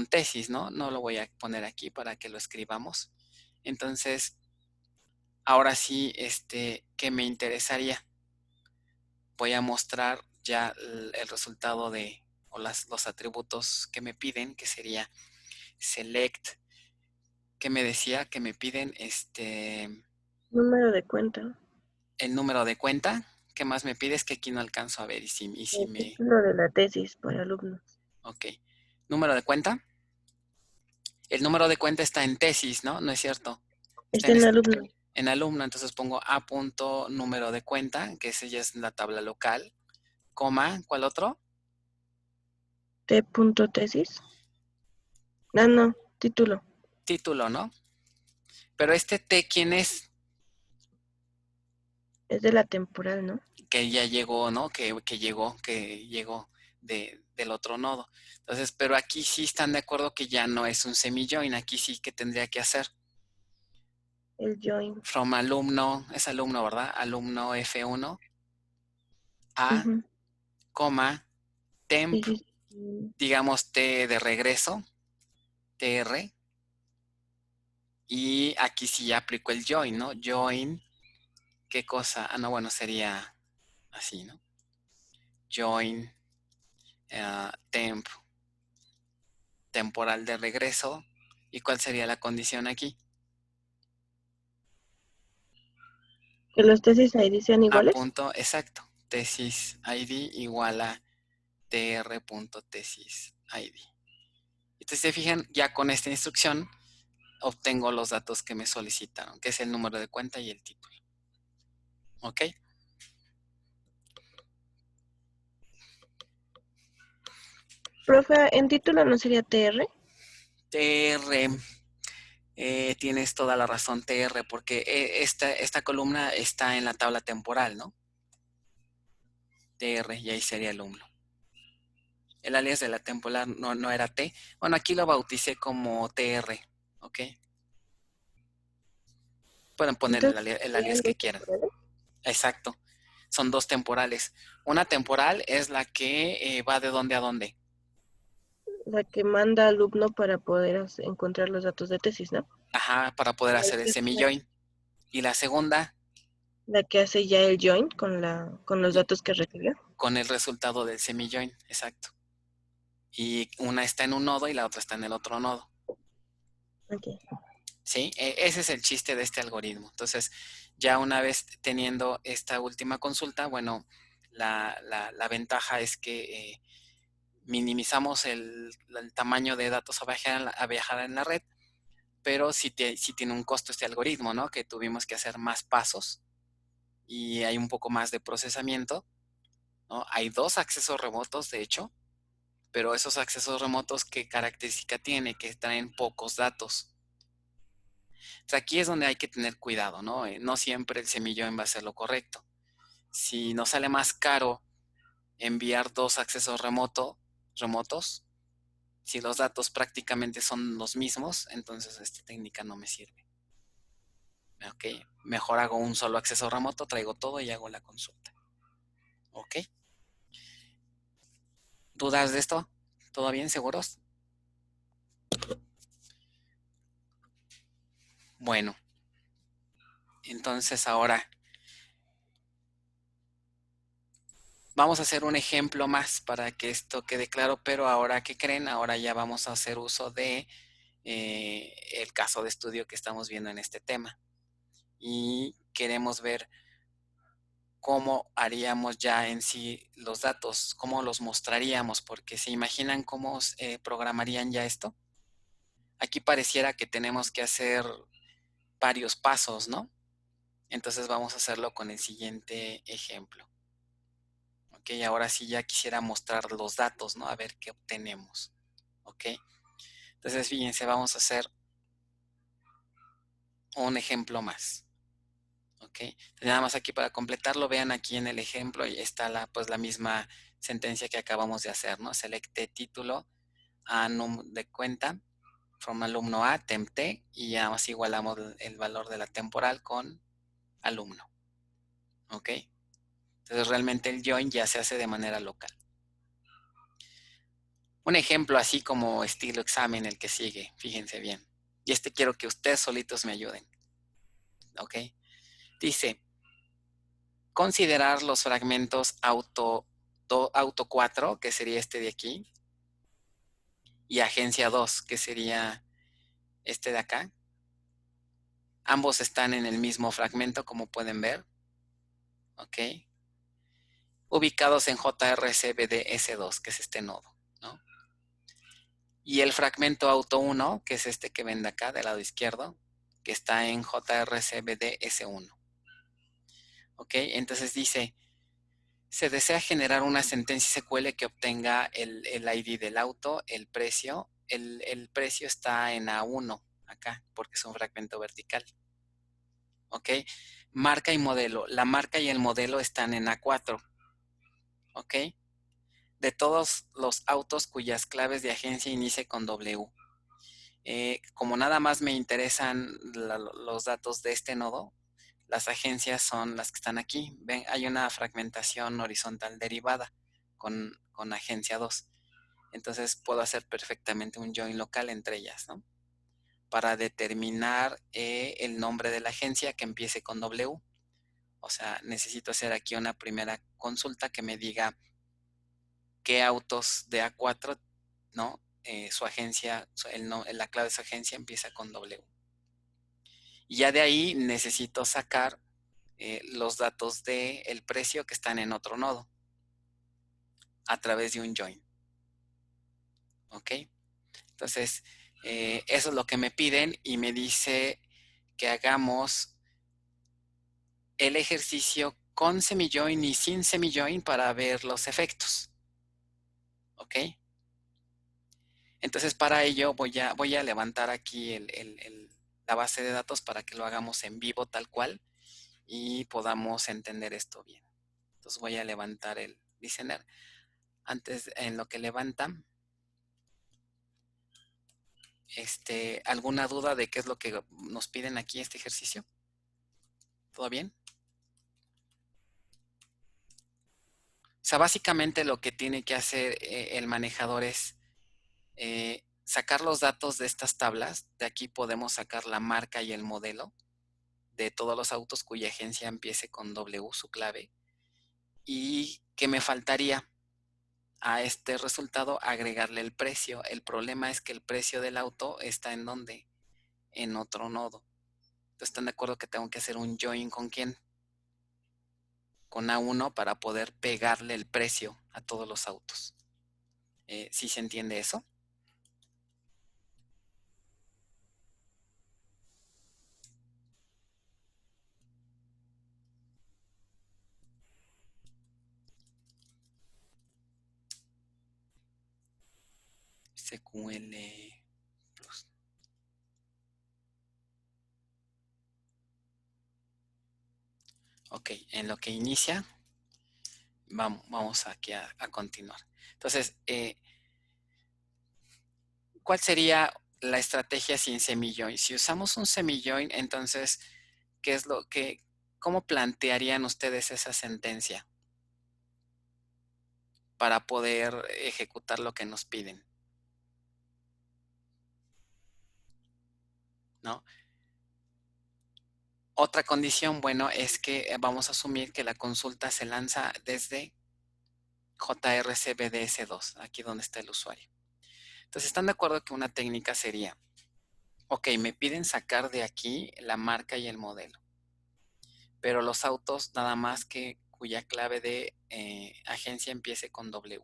[SPEAKER 2] tesis, ¿no? No lo voy a poner aquí para que lo escribamos. Entonces, ahora sí, ¿qué me interesaría? Voy a mostrar ya el resultado los atributos que me piden, que sería select, que me decía que me piden
[SPEAKER 1] Número de cuenta.
[SPEAKER 2] el número de cuenta. ¿Qué más me pides? Que aquí no alcanzo a ver
[SPEAKER 1] El título de la tesis para alumnos.
[SPEAKER 2] Ok. ¿Número de cuenta? El número de cuenta está en tesis, ¿no? ¿No es cierto?
[SPEAKER 1] Está en alumno.
[SPEAKER 2] En alumno, entonces pongo A punto número de cuenta, que ese ya es la tabla local, coma, ¿cuál otro?
[SPEAKER 1] T punto tesis. Ah, no, título.
[SPEAKER 2] Título, ¿no? Pero este T, ¿quién es?
[SPEAKER 1] Es de la temporal, ¿no?
[SPEAKER 2] Que ya llegó, ¿no? Que llegó del otro nodo. Entonces, pero aquí sí están de acuerdo que ya no es un semi-join. Aquí sí que tendría que hacer.
[SPEAKER 1] El join.
[SPEAKER 2] From alumno, es alumno, ¿verdad? Alumno F1 a,
[SPEAKER 1] Ujú.
[SPEAKER 2] coma, temp,
[SPEAKER 1] Sí, sí, sí.
[SPEAKER 2] digamos T de regreso, TR, y aquí sí ya aplico el join, ¿no? Join, ¿qué cosa? Ah, no, bueno, sería así, ¿no? Join, temp, temporal de regreso. ¿Y cuál sería la condición aquí?
[SPEAKER 1] Que los tesis ID sean
[SPEAKER 2] A
[SPEAKER 1] iguales.
[SPEAKER 2] punto, exacto. Tesis ID igual a tr.tesis ID. Entonces, se fijan, ya con esta instrucción obtengo los datos que me solicitaron, que es el número de cuenta y el título. ¿Ok?
[SPEAKER 1] Profe, en título no sería TR.
[SPEAKER 2] TR, tienes toda la razón, TR, porque esta columna está en la tabla temporal, ¿no? TR, y ahí sería el alumno. El alias de la temporal no era T. Bueno, aquí lo bauticé como TR, ¿ok? Pueden poner
[SPEAKER 1] Entonces,
[SPEAKER 2] el alias
[SPEAKER 1] ¿serían
[SPEAKER 2] que
[SPEAKER 1] dos
[SPEAKER 2] quieran.
[SPEAKER 1] temporales?
[SPEAKER 2] Exacto. Son dos temporales. Una temporal es la que va de dónde a dónde.
[SPEAKER 1] La que manda alumno para poder encontrar los datos de tesis, ¿no?
[SPEAKER 2] Ajá, para poder
[SPEAKER 1] La
[SPEAKER 2] hacer el
[SPEAKER 1] que,
[SPEAKER 2] semi-join. Y la segunda,
[SPEAKER 1] la que hace ya el join con los
[SPEAKER 2] y
[SPEAKER 1] datos que recibió.
[SPEAKER 2] con el resultado del semi-join. Exacto. Y una está en un nodo y la otra está en el otro nodo.
[SPEAKER 1] Ok.
[SPEAKER 2] ¿Sí? Ese es el chiste de este algoritmo. Entonces, ya una vez teniendo esta última consulta, bueno, la ventaja es que minimizamos el tamaño de datos a viajar en la red, pero sí tiene un costo este algoritmo, ¿no? Que tuvimos que hacer más pasos y hay un poco más de procesamiento, ¿no? Hay dos accesos remotos, de hecho, pero esos accesos remotos, ¿qué característica tiene? Que traen pocos datos. O sea, aquí es donde hay que tener cuidado, ¿no? No siempre el semillón va a ser lo correcto. Si nos sale más caro enviar dos accesos remotos, si los datos prácticamente son los mismos, entonces esta técnica no me sirve. ¿Ok? Mejor hago un solo acceso remoto, traigo todo y hago la consulta. ¿Ok? ¿Dudas de esto? ¿Todo bien? ¿Seguros? Bueno, entonces ahora vamos a hacer un ejemplo más para que esto quede claro, pero ahora, ¿qué creen? Ahora ya vamos a hacer uso de el caso de estudio que estamos viendo en este tema. Y queremos ver cómo haríamos ya en sí los datos, cómo los mostraríamos, porque se imaginan cómo programarían ya esto. Aquí pareciera que tenemos que hacer varios pasos, ¿no? Entonces vamos a hacerlo con el siguiente ejemplo. Ok, ahora sí ya quisiera mostrar los datos, ¿no? A ver qué obtenemos. Ok, entonces fíjense, vamos a hacer un ejemplo más. Ok, entonces, nada más aquí para completarlo, vean aquí en el ejemplo y está pues la misma sentencia que acabamos de hacer, ¿no? Selecte título a num de cuenta, from alumno a temp t, y ya más igualamos el valor de la temporal con alumno. Ok, entonces realmente el join ya se hace de manera local. Un ejemplo así como estilo examen el que sigue, fíjense bien. Y quiero que ustedes solitos me ayuden. ¿Ok? Dice, considerar los fragmentos auto 4, que sería este de aquí, y agencia 2, que sería este de acá. Ambos están en el mismo fragmento, como pueden ver. ¿Ok? Ubicados en JRCBDS2, que es este nodo, ¿no? Y el fragmento auto 1, que es este que ven de acá, del lado izquierdo, que está en JRCBDS1. ¿Ok? Entonces dice, se desea generar una sentencia SQL que obtenga el ID del auto, el precio, el precio está en A1 acá, porque es un fragmento vertical. ¿Ok? Marca y modelo. La marca y el modelo están en A4. ¿Ok? De todos los autos cuyas claves de agencia inicie con W. Como nada más me interesan los datos de este nodo, las agencias son las que están aquí. Ven, hay una fragmentación horizontal derivada con agencia 2. Entonces puedo hacer perfectamente un join local entre ellas, ¿no? Para determinar el nombre de la agencia que empiece con W. O sea, necesito hacer aquí una primera consulta que me diga qué autos de A4, ¿no? Su agencia, la clave de su agencia empieza con W. Y ya de ahí necesito sacar los datos del precio que están en otro nodo a través de un join. ¿Ok? Entonces, eso es lo que me piden y me dice que hagamos el ejercicio con semijoin y sin semijoin para ver los efectos. ¿Ok? Entonces, para ello voy a levantar aquí la base de datos para que lo hagamos en vivo tal cual y podamos entender esto bien. Entonces voy a levantar el listener. Antes, en lo que levantan, ¿alguna duda de qué es lo que nos piden aquí este ejercicio? ¿Todo bien? O sea, básicamente lo que tiene que hacer el manejador es sacar los datos de estas tablas. De aquí podemos sacar la marca y el modelo de todos los autos cuya agencia empiece con W, su clave. ¿Y qué me faltaría? A este resultado agregarle el precio. El problema es que el precio del auto está en ¿dónde? En otro nodo. Entonces, ¿están de acuerdo que tengo que hacer un join con quién? Con A1 para poder pegarle el precio a todos los autos. ¿Sí se entiende eso? SQL Plus. Ok, en lo que inicia, vamos aquí a continuar. Entonces, ¿cuál sería la estrategia sin semijoin? Si usamos un semijoin, entonces, ¿cómo plantearían ustedes esa sentencia para poder ejecutar lo que nos piden? ¿No? Otra condición, bueno, es que vamos a asumir que la consulta se lanza desde JRCBDS2, aquí donde está el usuario. Entonces, ¿están de acuerdo que una técnica sería, ok, me piden sacar de aquí la marca y el modelo, pero los autos nada más que cuya clave de agencia empiece con W?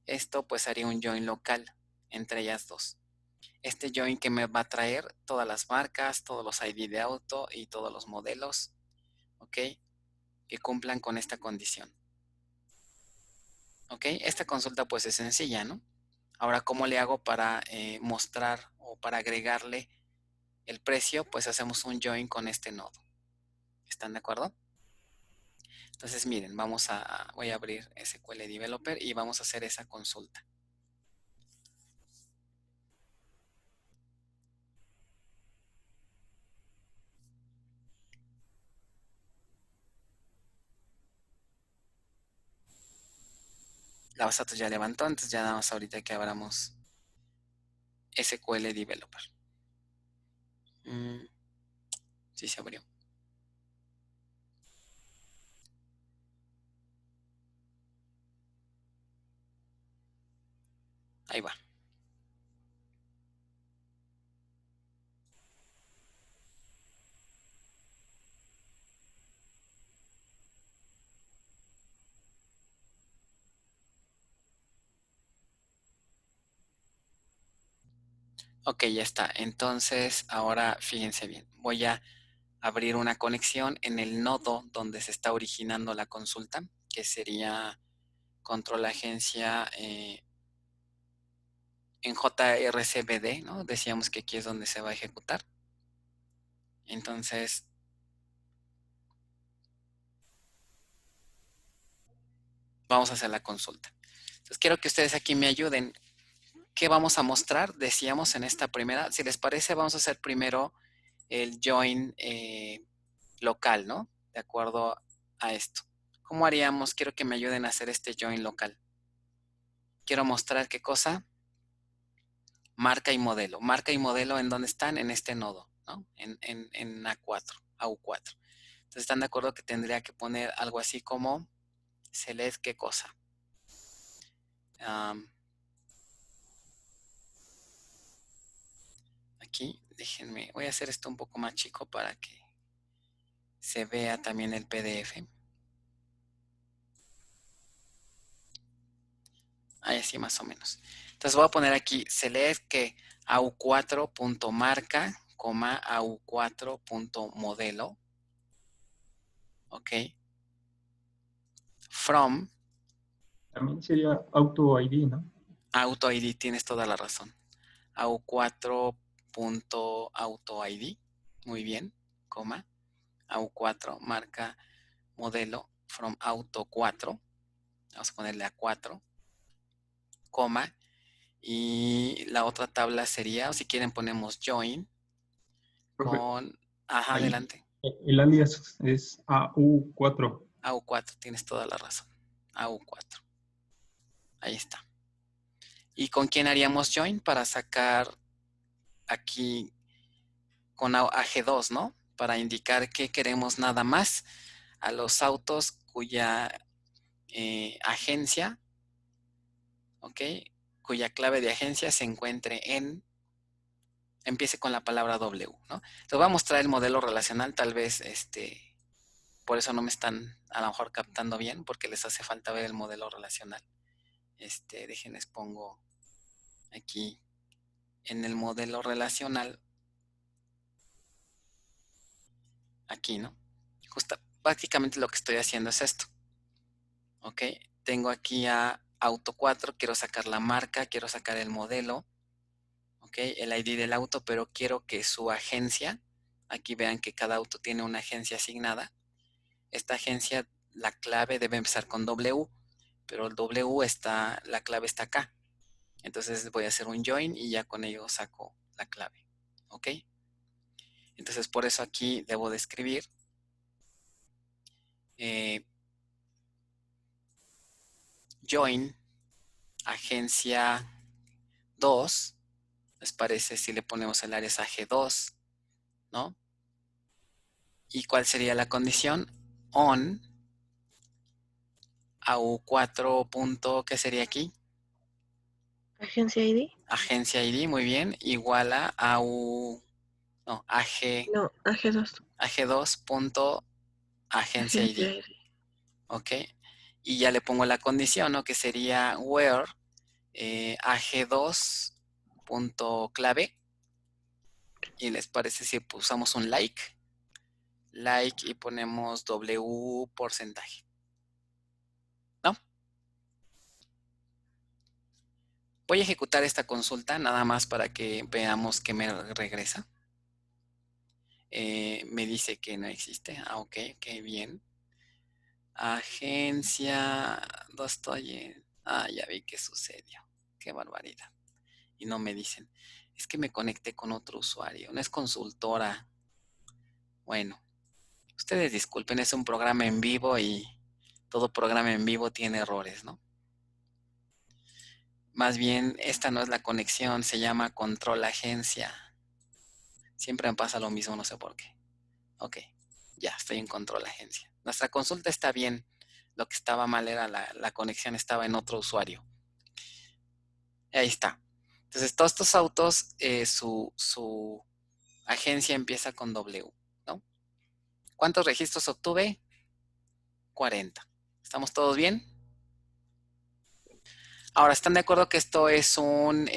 [SPEAKER 2] Esto pues haría un join local entre ellas dos. Este join que me va a traer todas las marcas, todos los ID de auto y todos los modelos, ¿ok? Que cumplan con esta condición. ¿Ok? Esta consulta pues es sencilla, ¿no? Ahora, ¿cómo le hago para mostrar o para agregarle el precio? Pues hacemos un join con este nodo. ¿Están de acuerdo? Entonces, miren, voy a abrir SQL Developer y vamos a hacer esa consulta. La base de datos ya levantó, entonces ya nada más ahorita que abramos SQL Developer. Sí se abrió. Ahí va. Ok, ya está. Entonces, ahora fíjense bien. Voy a abrir una conexión en el nodo donde se está originando la consulta, que sería control agencia en JRCBD, ¿no? Decíamos que aquí es donde se va a ejecutar. Entonces, vamos a hacer la consulta. Entonces, quiero que ustedes aquí me ayuden. ¿Qué vamos a mostrar? Decíamos en esta primera, si les parece, vamos a hacer primero el join local, ¿no? De acuerdo a esto. ¿Cómo haríamos? Quiero que me ayuden a hacer este join local. Quiero mostrar qué cosa. Marca y modelo. Marca y modelo, ¿en dónde están? En este nodo, ¿no? En A4, AU4. Entonces, ¿están de acuerdo que tendría que poner algo así como select qué cosa? Aquí, déjenme, voy a hacer esto un poco más chico para que se vea también el PDF. Ahí así más o menos. Entonces voy a poner aquí select que au4.marca, au4.modelo. Ok. From.
[SPEAKER 4] También sería auto ID, ¿no?
[SPEAKER 2] Auto ID, tienes toda la razón. au4.auto ID. Muy bien. Coma. au4 marca modelo from auto 4. Vamos a ponerle a 4. Coma. Y la otra tabla sería, o si quieren ponemos join
[SPEAKER 4] Profe,
[SPEAKER 2] con... Ajá,
[SPEAKER 4] ahí
[SPEAKER 2] adelante.
[SPEAKER 4] el alias es AU4.
[SPEAKER 2] AU4, tienes toda la razón. AU4. Ahí está. ¿Y con quién haríamos join? Para sacar aquí con AG2, ¿no? Para indicar que queremos nada más a los autos cuya agencia, ¿ok? Cuya clave de agencia se encuentre empiece con la palabra W, ¿no? Les voy a mostrar el modelo relacional, tal vez por eso no me están a lo mejor captando bien, porque les hace falta ver el modelo relacional. Déjenles pongo aquí en el modelo relacional, aquí, ¿no? Justo, prácticamente lo que estoy haciendo es esto, ¿ok? Tengo aquí a auto 4, quiero sacar la marca, quiero sacar el modelo, ¿ok? El ID del auto, pero quiero que su agencia, aquí vean que cada auto tiene una agencia asignada. Esta agencia, la clave debe empezar con W, pero el W está, la clave está acá. Entonces voy a hacer un join y ya con ello saco la clave, ¿ok? Entonces por eso aquí debo de escribir join agencia 2. ¿Les parece si le ponemos el área AG2, ¿no? ¿Y cuál sería la condición? On AU4. ¿Qué sería aquí?
[SPEAKER 1] Agencia ID.
[SPEAKER 2] Agencia ID, muy bien, igual a
[SPEAKER 1] No, AG2.
[SPEAKER 2] AG2.agencia ID,
[SPEAKER 1] Agencia ID.
[SPEAKER 2] ¿ok? Y ya le pongo la condición, ¿no? Que sería where AG2.clave. Y les parece si usamos un like y ponemos W porcentaje, ¿no? Voy a ejecutar esta consulta nada más para que veamos que me regresa. Me dice que no existe. Ah, ok, qué bien. Agencia, no estoy. Ya vi qué sucedió. Qué barbaridad. Y no me dicen. Es que me conecté con otro usuario. No es consultora. Bueno, ustedes disculpen, es un programa en vivo y todo programa en vivo tiene errores, ¿no? Más bien, esta no es la conexión, se llama control agencia. Siempre me pasa lo mismo, no sé por qué. Ok, ya estoy en control agencia. Nuestra consulta está bien. Lo que estaba mal era la conexión, estaba en otro usuario. Ahí está. Entonces, todos estos autos, su agencia empieza con W, ¿no? ¿Cuántos registros obtuve? 40. ¿Estamos todos bien? Ahora, ¿están de acuerdo que esto es un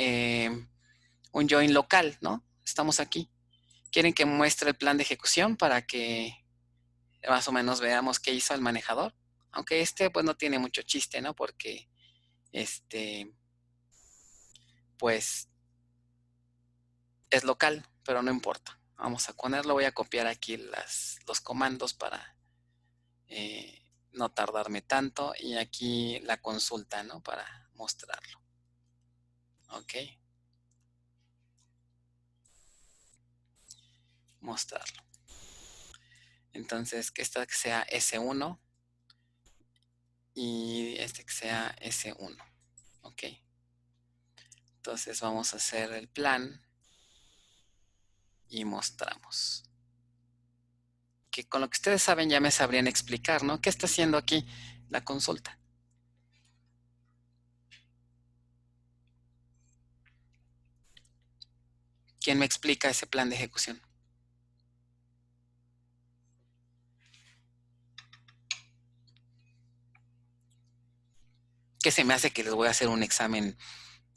[SPEAKER 2] join local, ¿no? Estamos aquí. ¿Quieren que muestre el plan de ejecución para que más o menos veamos qué hizo el manejador? Aunque pues no tiene mucho chiste, ¿no? Porque pues es local, pero no importa. Vamos a ponerlo, voy a copiar aquí los comandos para no tardarme tanto, y aquí la consulta, ¿no? Para mostrarlo. Ok. Mostrarlo. Entonces, que esta que sea S1 y este que sea S1. Ok. Entonces vamos a hacer el plan y mostramos. Que con lo que ustedes saben ya me sabrían explicar, ¿no? ¿Qué está haciendo aquí la consulta? ¿Quién me explica ese plan de ejecución? Que se me hace que les voy a hacer un examen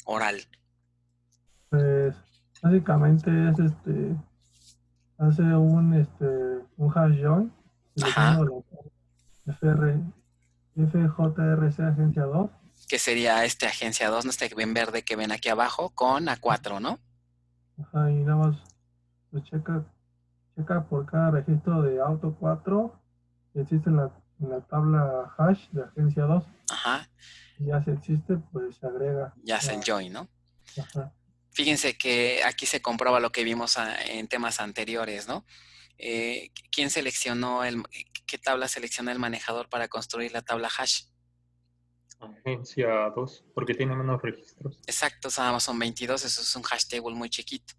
[SPEAKER 2] oral.
[SPEAKER 3] Pues básicamente es hace un hash join
[SPEAKER 2] Ajá.
[SPEAKER 3] seleccionando la FJRC agencia 2.
[SPEAKER 2] Que sería agencia 2, no este bien verde que ven aquí abajo, con A4, ¿no?
[SPEAKER 3] Ajá, y nada más pues checa por cada registro de auto 4 que existe en la tabla hash de agencia 2.
[SPEAKER 2] Ajá.
[SPEAKER 3] Y ya si existe, pues se agrega.
[SPEAKER 2] Ya hace el join, ¿no?
[SPEAKER 3] Ajá.
[SPEAKER 2] Fíjense que aquí se comprueba lo que vimos en temas anteriores, ¿no? ¿Quién seleccionó qué tabla seleccionó el manejador para construir la tabla hash?
[SPEAKER 4] Agencia 2, porque tiene menos registros.
[SPEAKER 2] Exacto, son 22, eso es un hash table muy chiquito.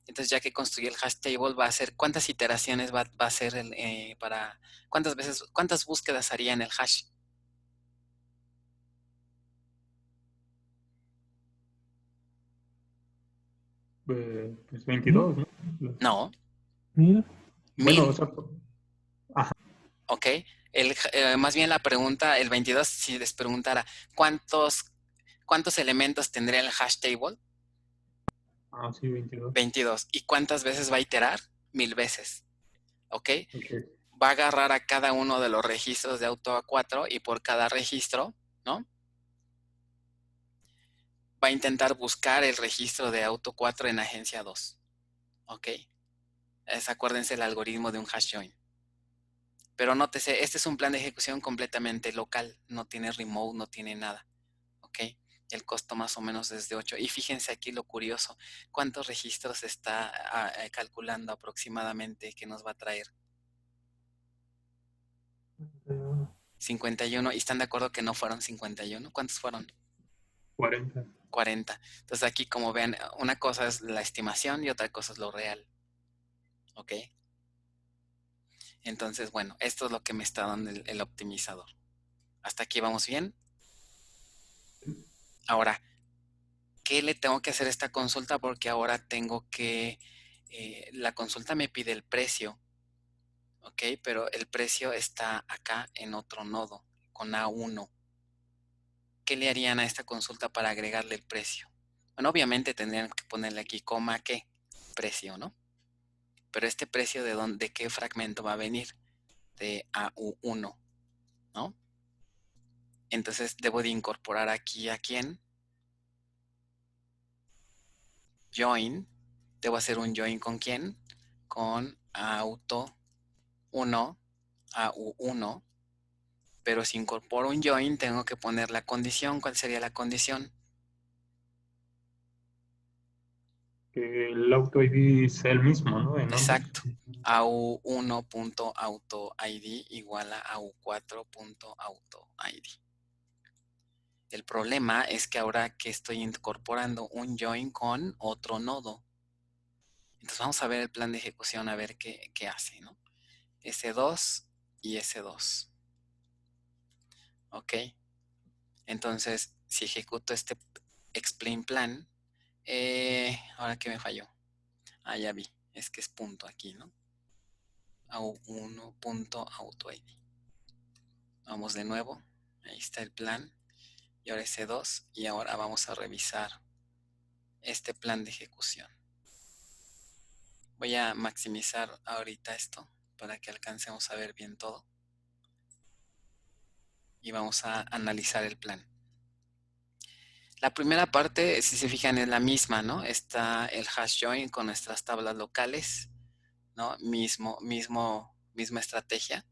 [SPEAKER 2] Entonces, ya que construyó el hash table, va a hacer, ¿cuántas iteraciones va a hacer cuántas búsquedas haría en el hash?
[SPEAKER 4] Pues 22, ¿no?
[SPEAKER 2] No,
[SPEAKER 3] 1000.
[SPEAKER 4] Bueno,
[SPEAKER 2] 1000.
[SPEAKER 4] o sea,
[SPEAKER 2] Ok. Más bien la pregunta, el 22, si les preguntara, ¿cuántos elementos tendría el hash table?
[SPEAKER 4] sí, 22.
[SPEAKER 2] 22. ¿Y cuántas veces va a iterar? 1000 veces. ¿Ok?
[SPEAKER 4] Okay.
[SPEAKER 2] Va a agarrar a cada uno de los registros de auto A4 y por cada registro, ¿no? Va a intentar buscar el registro de auto 4 en agencia 2. ¿Ok? Acuérdense el algoritmo de un hash join. Pero nótese, este es un plan de ejecución completamente local. No tiene remote, no tiene nada. ¿Ok? El costo más o menos es de 8. Y fíjense aquí lo curioso. ¿Cuántos registros está calculando aproximadamente que nos va a traer? 51. ¿Y están de acuerdo que no fueron 51? ¿Cuántos fueron?
[SPEAKER 4] 40.
[SPEAKER 2] 40. Entonces aquí, como ven, una cosa es la estimación y otra cosa es lo real. ¿Ok? Entonces, bueno, esto es lo que me está dando el optimizador. ¿Hasta aquí vamos bien? Ahora, ¿qué le tengo que hacer a esta consulta? Porque ahora tengo que... la consulta me pide el precio. ¿Ok? Pero el precio está acá en otro nodo, con A1. ¿Qué le harían a esta consulta para agregarle el precio? Bueno, obviamente tendrían que ponerle aquí coma qué precio, ¿no? Pero este precio de qué fragmento va a venir, de AU1, ¿no? Entonces debo de incorporar aquí a quién, join, debo hacer un join con quién, con auto 1, AU1, pero si incorporo un join tengo que poner la condición. ¿Cuál sería la condición?
[SPEAKER 4] Que el auto ID sea el mismo, ¿no? En ambos.
[SPEAKER 2] Exacto. AU1.AutoID igual a AU4.AutoID. El problema es que ahora que estoy incorporando un join con otro nodo. Entonces vamos a ver el plan de ejecución, a ver qué hace, ¿no? S2 y S2. Ok. Entonces, si ejecuto este explain plan, ahora que me falló. Ya vi. Es que es punto aquí, ¿no? AU1.AutoID. Vamos de nuevo. Ahí está el plan. Y ahora S2. Y ahora vamos a revisar este plan de ejecución. Voy a maximizar ahorita esto para que alcancemos a ver bien todo. Y vamos a analizar el plan. La primera parte, si se fijan, es la misma, ¿no? Está el hash join con nuestras tablas locales, ¿no? Misma estrategia.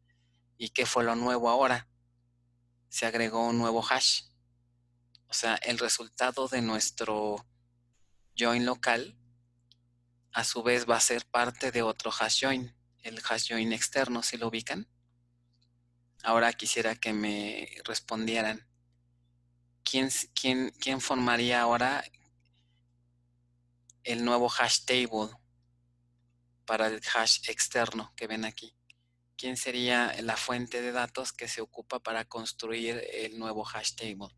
[SPEAKER 2] ¿Y qué fue lo nuevo ahora? Se agregó un nuevo hash. O sea, el resultado de nuestro join local, a su vez, va a ser parte de otro hash join, el hash join externo, ¿si lo ubican? Ahora quisiera que me respondieran. ¿Quién formaría ahora el nuevo hash table para el hash externo que ven aquí? ¿Quién sería la fuente de datos que se ocupa para construir el nuevo hash table?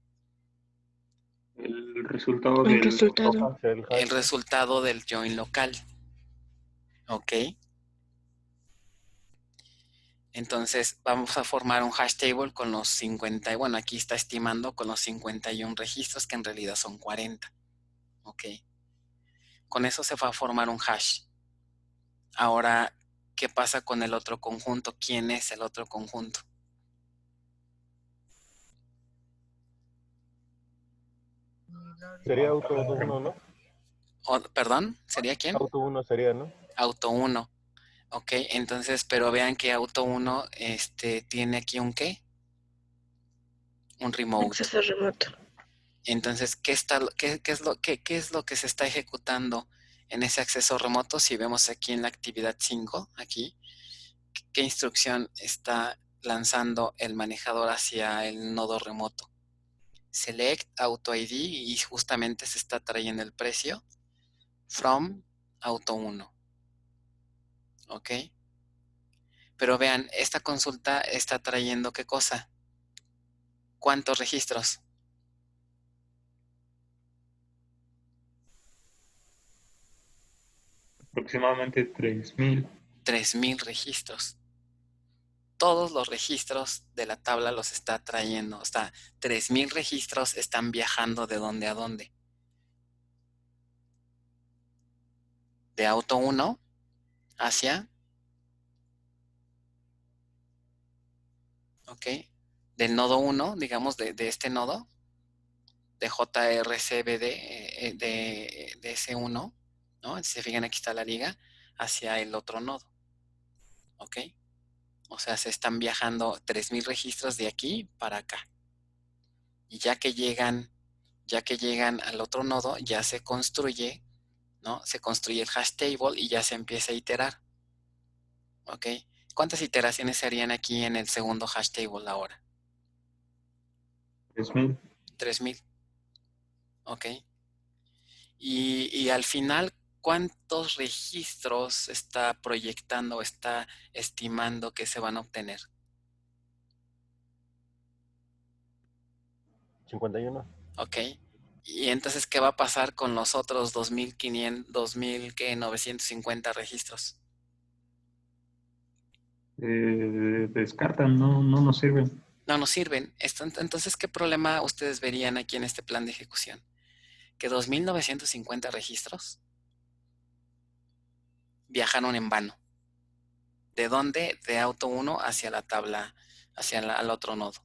[SPEAKER 4] El resultado
[SPEAKER 1] El
[SPEAKER 4] del
[SPEAKER 1] resultado.
[SPEAKER 2] El resultado del join local. ¿Ok? Entonces vamos a formar un hash table con los 50, bueno, aquí está estimando con los 51 registros, que en realidad son 40. ¿Ok? Con eso se va a formar un hash. Ahora, ¿qué pasa con el otro conjunto? ¿Quién es el otro conjunto?
[SPEAKER 5] Sería auto 1, ¿no?
[SPEAKER 2] ¿Perdón? ¿Sería quién?
[SPEAKER 5] Auto 1 sería, ¿no?
[SPEAKER 2] Auto 1. Ok, entonces, pero vean que auto 1 tiene aquí un ¿qué? Un remote.
[SPEAKER 1] Acceso remoto.
[SPEAKER 2] Entonces, ¿qué es lo que se está ejecutando en ese acceso remoto? Si vemos aquí en la actividad 5, aquí, ¿qué instrucción está lanzando el manejador hacia el nodo remoto? Select auto ID y justamente se está trayendo el precio from auto 1. ¿Ok? Pero vean, esta consulta está trayendo ¿qué cosa? ¿Cuántos registros?
[SPEAKER 4] Aproximadamente 3000.
[SPEAKER 2] 3000 registros. Todos los registros de la tabla los está trayendo. O sea, 3000 registros están viajando de dónde a dónde. De auto 1 hacia, ¿ok? Del nodo 1, digamos, de este nodo, de JRCBD, de S1, ¿no? Si se fijan, aquí está la liga, hacia el otro nodo, ¿ok? O sea, se están viajando 3000 registros de aquí para acá. Y ya que llegan al otro nodo, ya se construye, ¿no? Se construye el hash table y ya se empieza a iterar, ¿ok? ¿Cuántas iteraciones se harían aquí en el segundo hash table ahora?
[SPEAKER 4] 3000.
[SPEAKER 2] 3000, ¿ok? Y al final, ¿cuántos registros está proyectando, está estimando que se van a obtener?
[SPEAKER 5] 51.
[SPEAKER 2] ¿Ok? Y entonces, ¿qué va a pasar con los otros 2.950 registros?
[SPEAKER 4] Descartan, no nos sirven.
[SPEAKER 2] No nos sirven. Entonces, ¿qué problema ustedes verían aquí en este plan de ejecución? Que 2.950 registros viajaron en vano. ¿De dónde? De auto 1 hacia la tabla, al otro nodo.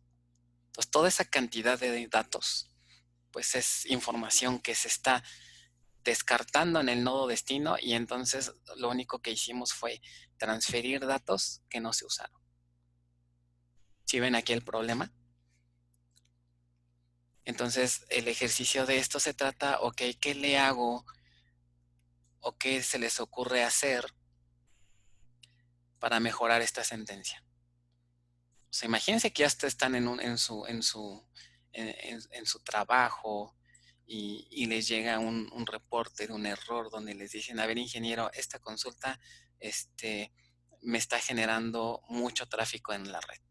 [SPEAKER 2] Entonces, toda esa cantidad de datos, pues es información que se está descartando en el nodo destino y entonces lo único que hicimos fue transferir datos que no se usaron. ¿Sí ven aquí el problema? Entonces, el ejercicio de esto se trata, ok, ¿qué le hago o qué se les ocurre hacer para mejorar esta sentencia? O sea, imagínense que ya están en su trabajo y les llega un reporte de un error donde les dicen, a ver, ingeniero, esta consulta me está generando mucho tráfico en la red.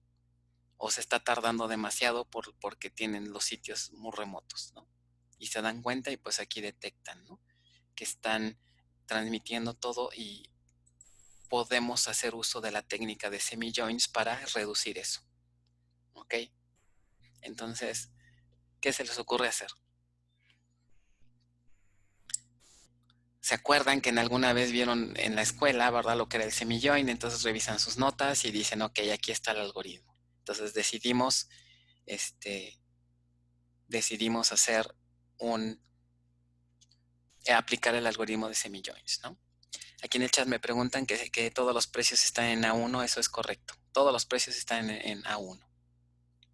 [SPEAKER 2] O se está tardando demasiado porque tienen los sitios muy remotos, ¿no? Y se dan cuenta y pues aquí detectan, ¿no? Que están transmitiendo todo y podemos hacer uso de la técnica de semi-joins para reducir eso. ¿Ok? Entonces, ¿qué se les ocurre hacer? ¿Se acuerdan que en alguna vez vieron en la escuela, verdad, lo que era el semi-join? Entonces revisan sus notas y dicen, ok, aquí está el algoritmo. Entonces decidimos hacer aplicar el algoritmo de semi-joins, ¿no? Aquí en el chat me preguntan que todos los precios están en A1, eso es correcto. Todos los precios están en A1,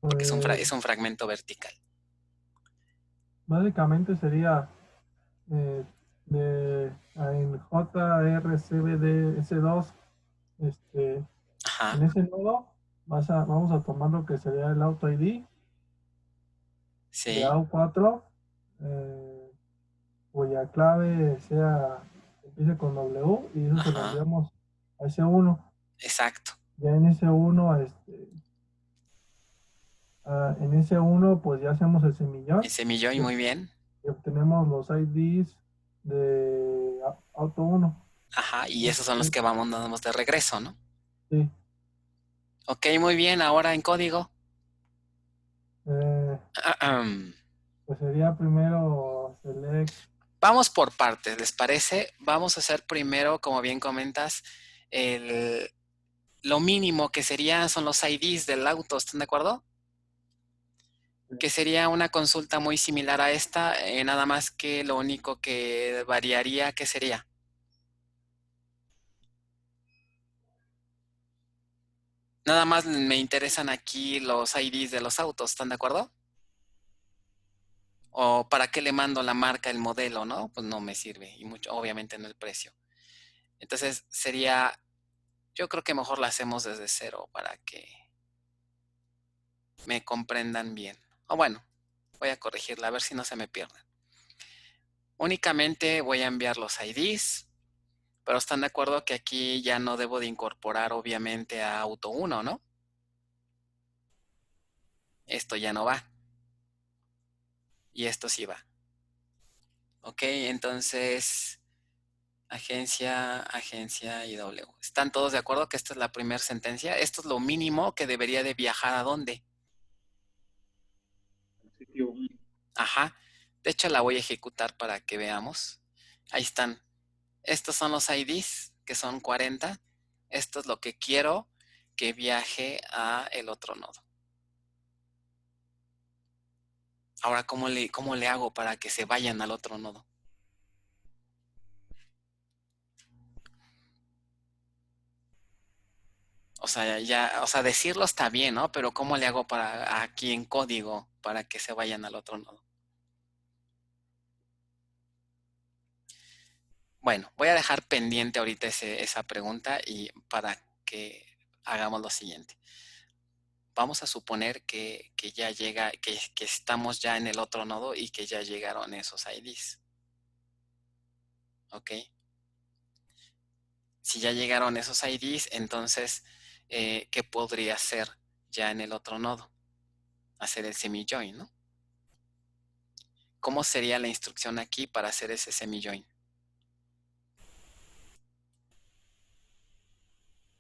[SPEAKER 2] porque es un fragmento vertical.
[SPEAKER 3] Básicamente sería en JRCBDS2,
[SPEAKER 2] Ajá.
[SPEAKER 3] en ese nodo vamos a tomar lo que sería el auto ID
[SPEAKER 2] Sí.
[SPEAKER 3] de AU4, cuya clave empiece con W, y eso se lo
[SPEAKER 2] Ajá.
[SPEAKER 3] enviamos a ese 1.
[SPEAKER 2] Exacto.
[SPEAKER 3] Ya en ese 1, pues ya hacemos el semillón.
[SPEAKER 2] El semi-join, muy bien.
[SPEAKER 3] Y obtenemos los IDs de auto 1.
[SPEAKER 2] Ajá, y esos son los que damos de regreso, ¿no?
[SPEAKER 3] Sí.
[SPEAKER 2] Ok, muy bien. Ahora en código.
[SPEAKER 3] Pues sería primero select.
[SPEAKER 2] Vamos por partes, ¿les parece? Vamos a hacer primero, como bien comentas, lo mínimo que son los IDs del auto, ¿están de acuerdo? Que sería una consulta muy similar a esta, nada más que lo único que variaría, ¿qué sería? Nada más me interesan aquí los IDs de los autos, ¿están de acuerdo? O para qué le mando la marca, el modelo, ¿no? Pues no me sirve, y mucho, obviamente no el precio. Entonces sería, yo creo que mejor la hacemos desde cero para que me comprendan bien. O bueno, voy a corregirla, a ver si no se me pierden. Únicamente voy a enviar los IDs, pero están de acuerdo que aquí ya no debo de incorporar obviamente a auto 1, ¿no? Esto ya no va. Y esto sí va. Ok, entonces, agencia y W. ¿Están todos de acuerdo que esta es la primera sentencia? Esto es lo mínimo que debería de viajar ¿a dónde? Ajá. De hecho, la voy a ejecutar para que veamos. Ahí están. Estos son los IDs, que son 40. Esto es lo que quiero que viaje a el otro nodo. Ahora, ¿cómo le hago para que se vayan al otro nodo? O sea, decirlo está bien, ¿no? Pero ¿cómo le hago para aquí en código para que se vayan al otro nodo? Bueno, voy a dejar pendiente ahorita esa pregunta y para que hagamos lo siguiente. Vamos a suponer que ya llega, que estamos ya en el otro nodo y que ya llegaron esos IDs. ¿Ok? Si ya llegaron esos IDs, entonces, ¿qué podría hacer ya en el otro nodo? Hacer el semi-join, ¿no? ¿Cómo sería la instrucción aquí para hacer ese semi-join?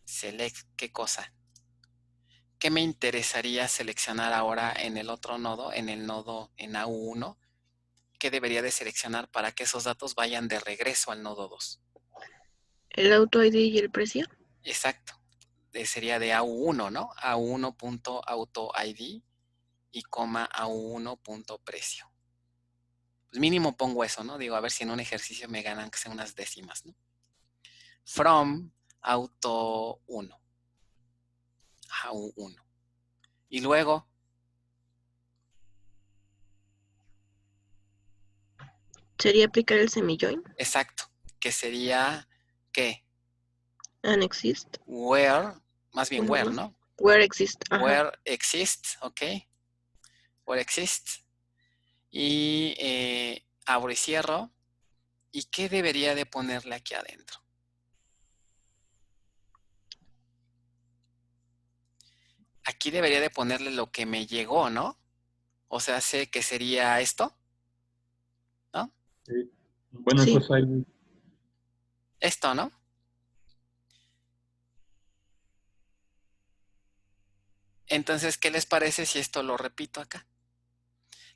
[SPEAKER 2] Select, ¿qué cosa? ¿Qué me interesaría seleccionar ahora en el otro nodo, en el nodo en AU1? ¿Qué debería de seleccionar para que esos datos vayan de regreso al nodo 2?
[SPEAKER 1] ¿El auto ID y el precio?
[SPEAKER 2] Exacto. Sería de AU1, ¿no? AU1.AutoID y coma AU1.precio. Pues mínimo pongo eso, ¿no? Digo, a ver si en un ejercicio me ganan que sean unas décimas, ¿no? From auto1. AU1. Y luego,
[SPEAKER 1] ¿Sería aplicar el semi-join?
[SPEAKER 2] exacto, que sería, ¿qué?
[SPEAKER 1] Unexist.
[SPEAKER 2] Where, más bien where, ¿no?
[SPEAKER 1] Where exist. Ajá.
[SPEAKER 2] Where exists, ok. Where exists. Y abro y cierro. ¿Y qué debería de ponerle aquí adentro? Aquí debería de ponerle lo que me llegó, ¿no? O sea, sé que sería esto, ¿no?
[SPEAKER 4] Sí. Bueno,
[SPEAKER 1] Sí.
[SPEAKER 4] pues hay...
[SPEAKER 2] Esto, ¿no? Entonces, ¿qué les parece si esto lo repito acá?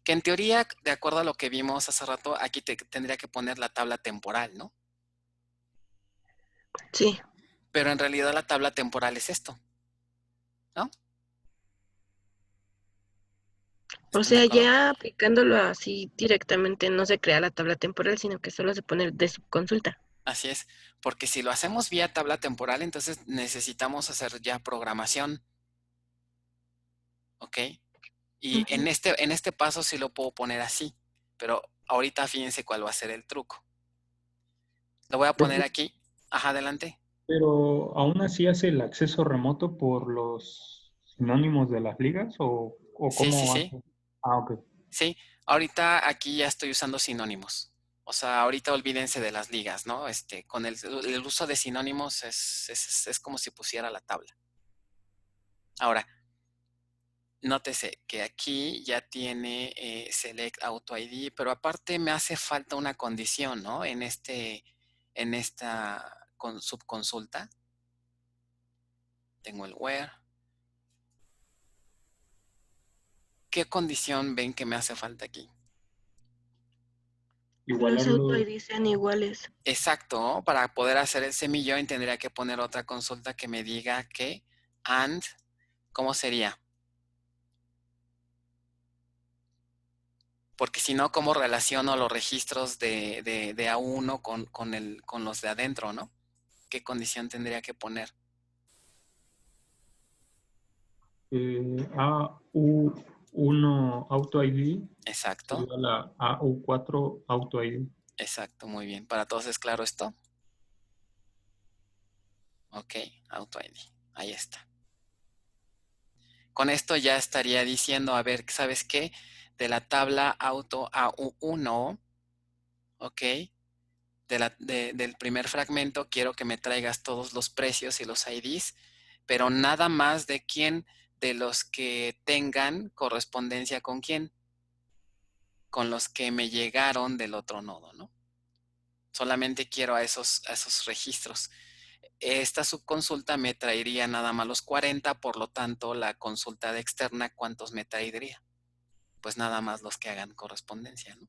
[SPEAKER 2] Que en teoría, de acuerdo a lo que vimos hace rato, aquí tendría que poner la tabla temporal, ¿no?
[SPEAKER 1] Sí.
[SPEAKER 2] Pero en realidad la tabla temporal es esto, ¿no?
[SPEAKER 1] O
[SPEAKER 2] ¿Están de
[SPEAKER 1] sea,
[SPEAKER 2] acuerdo?
[SPEAKER 1] ya aplicándolo así directamente no se crea la tabla temporal, sino que solo se pone de subconsulta.
[SPEAKER 2] Así es, porque si lo hacemos vía tabla temporal, entonces necesitamos hacer ya programación, ¿ok? Y
[SPEAKER 1] Ujú.
[SPEAKER 2] en este paso sí lo puedo poner así, pero ahorita fíjense cuál va a ser el truco. Lo voy a poner
[SPEAKER 4] Profe,
[SPEAKER 2] aquí. Ajá, adelante.
[SPEAKER 4] pero aún así hace el acceso remoto por los sinónimos de las ligas o
[SPEAKER 2] Sí, sí,
[SPEAKER 4] cómo
[SPEAKER 2] sí.
[SPEAKER 4] hace. Ah, ok.
[SPEAKER 2] Sí, ahorita aquí ya estoy usando sinónimos. O sea, ahorita olvídense de las ligas, ¿no? Con el uso de sinónimos es como si pusiera la tabla. Ahora, nótese que aquí ya tiene Select Auto ID, pero aparte me hace falta una condición, ¿no? En esta subconsulta. Tengo el where. ¿Qué condición ven que me hace falta aquí?
[SPEAKER 1] Los auto
[SPEAKER 4] Igualarlo.
[SPEAKER 1] ID sean iguales.
[SPEAKER 2] Exacto, ¿no? Para poder hacer el semi-join tendría que poner otra consulta que me diga que and, ¿cómo sería? Porque si no, ¿cómo relaciono los registros de A1 con los de adentro, ¿no? ¿Qué condición tendría que poner?
[SPEAKER 4] AU1 Auto ID
[SPEAKER 2] Exacto,
[SPEAKER 4] sería la AU4 Auto ID.
[SPEAKER 2] exacto, muy bien. ¿Para todos es claro esto? Ok, Auto ID, ahí está. Con esto ya estaría diciendo, a ver, ¿sabes qué? De la tabla auto AU1, ok, del primer fragmento quiero que me traigas todos los precios y los IDs, pero nada más de quién, de los que tengan correspondencia con quién, con los que me llegaron del otro nodo, ¿no? Solamente quiero a esos registros. Esta subconsulta me traería nada más los 40, por lo tanto, la consulta de externa, ¿cuántos me traería? Pues nada más los que hagan correspondencia, ¿no?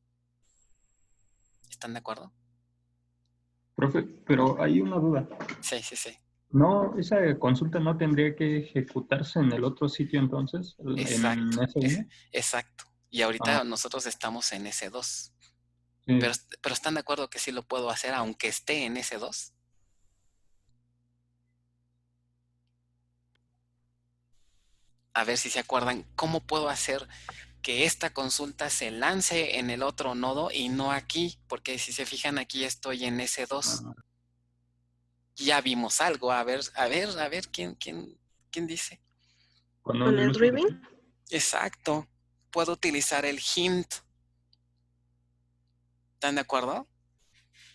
[SPEAKER 2] ¿Están de acuerdo?
[SPEAKER 4] Profe, pero hay una duda.
[SPEAKER 2] Sí, sí, sí.
[SPEAKER 4] No, esa consulta no tendría que ejecutarse en el otro sitio entonces, en
[SPEAKER 2] Exacto,
[SPEAKER 4] S1.
[SPEAKER 2] exacto. Y
[SPEAKER 4] Ah,
[SPEAKER 2] ahorita nosotros estamos en S2.
[SPEAKER 4] sí.
[SPEAKER 2] Pero ¿están de acuerdo que sí lo puedo hacer aunque esté en S2? A ver si se acuerdan cómo puedo hacer que esta consulta se lance en el otro nodo y no aquí, porque si se fijan aquí estoy en S2.
[SPEAKER 4] Ah,
[SPEAKER 2] Ya vimos algo, a ver, ¿quién dice?
[SPEAKER 4] con
[SPEAKER 1] Con
[SPEAKER 4] el
[SPEAKER 1] el
[SPEAKER 4] uso de...
[SPEAKER 1] ribbon,
[SPEAKER 2] Exacto, puedo utilizar el hint, ¿están de acuerdo?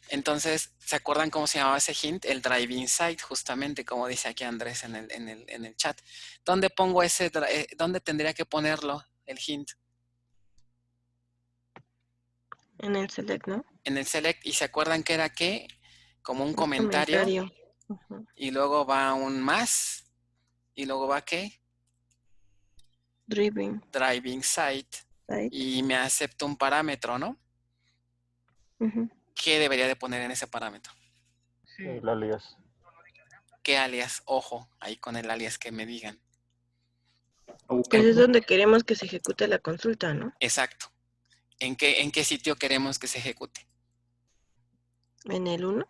[SPEAKER 2] Entonces, ¿se acuerdan cómo se llamaba ese hint? El driving site, justamente como dice aquí Andrés en el chat. ¿Dónde pongo dónde tendría que ponerlo, el hint?
[SPEAKER 1] en el select, ¿no?
[SPEAKER 2] En el select, ¿y se acuerdan que era qué? Como un
[SPEAKER 1] Un
[SPEAKER 2] comentario,
[SPEAKER 1] comentario. Ujú.
[SPEAKER 2] y luego va un más, y luego va qué?
[SPEAKER 1] Ribbon
[SPEAKER 2] Driving site,
[SPEAKER 1] site.
[SPEAKER 2] y me acepta un parámetro, ¿no?
[SPEAKER 1] Ujú.
[SPEAKER 2] ¿Qué debería de poner en ese parámetro?
[SPEAKER 5] El alias.
[SPEAKER 2] ¿Qué alias? Ojo, ahí con el alias que me digan.
[SPEAKER 1] Pues es
[SPEAKER 4] AU4.
[SPEAKER 1] donde queremos que se ejecute la consulta, ¿no?
[SPEAKER 2] Exacto. ¿En qué sitio queremos que se ejecute?
[SPEAKER 1] En el 1.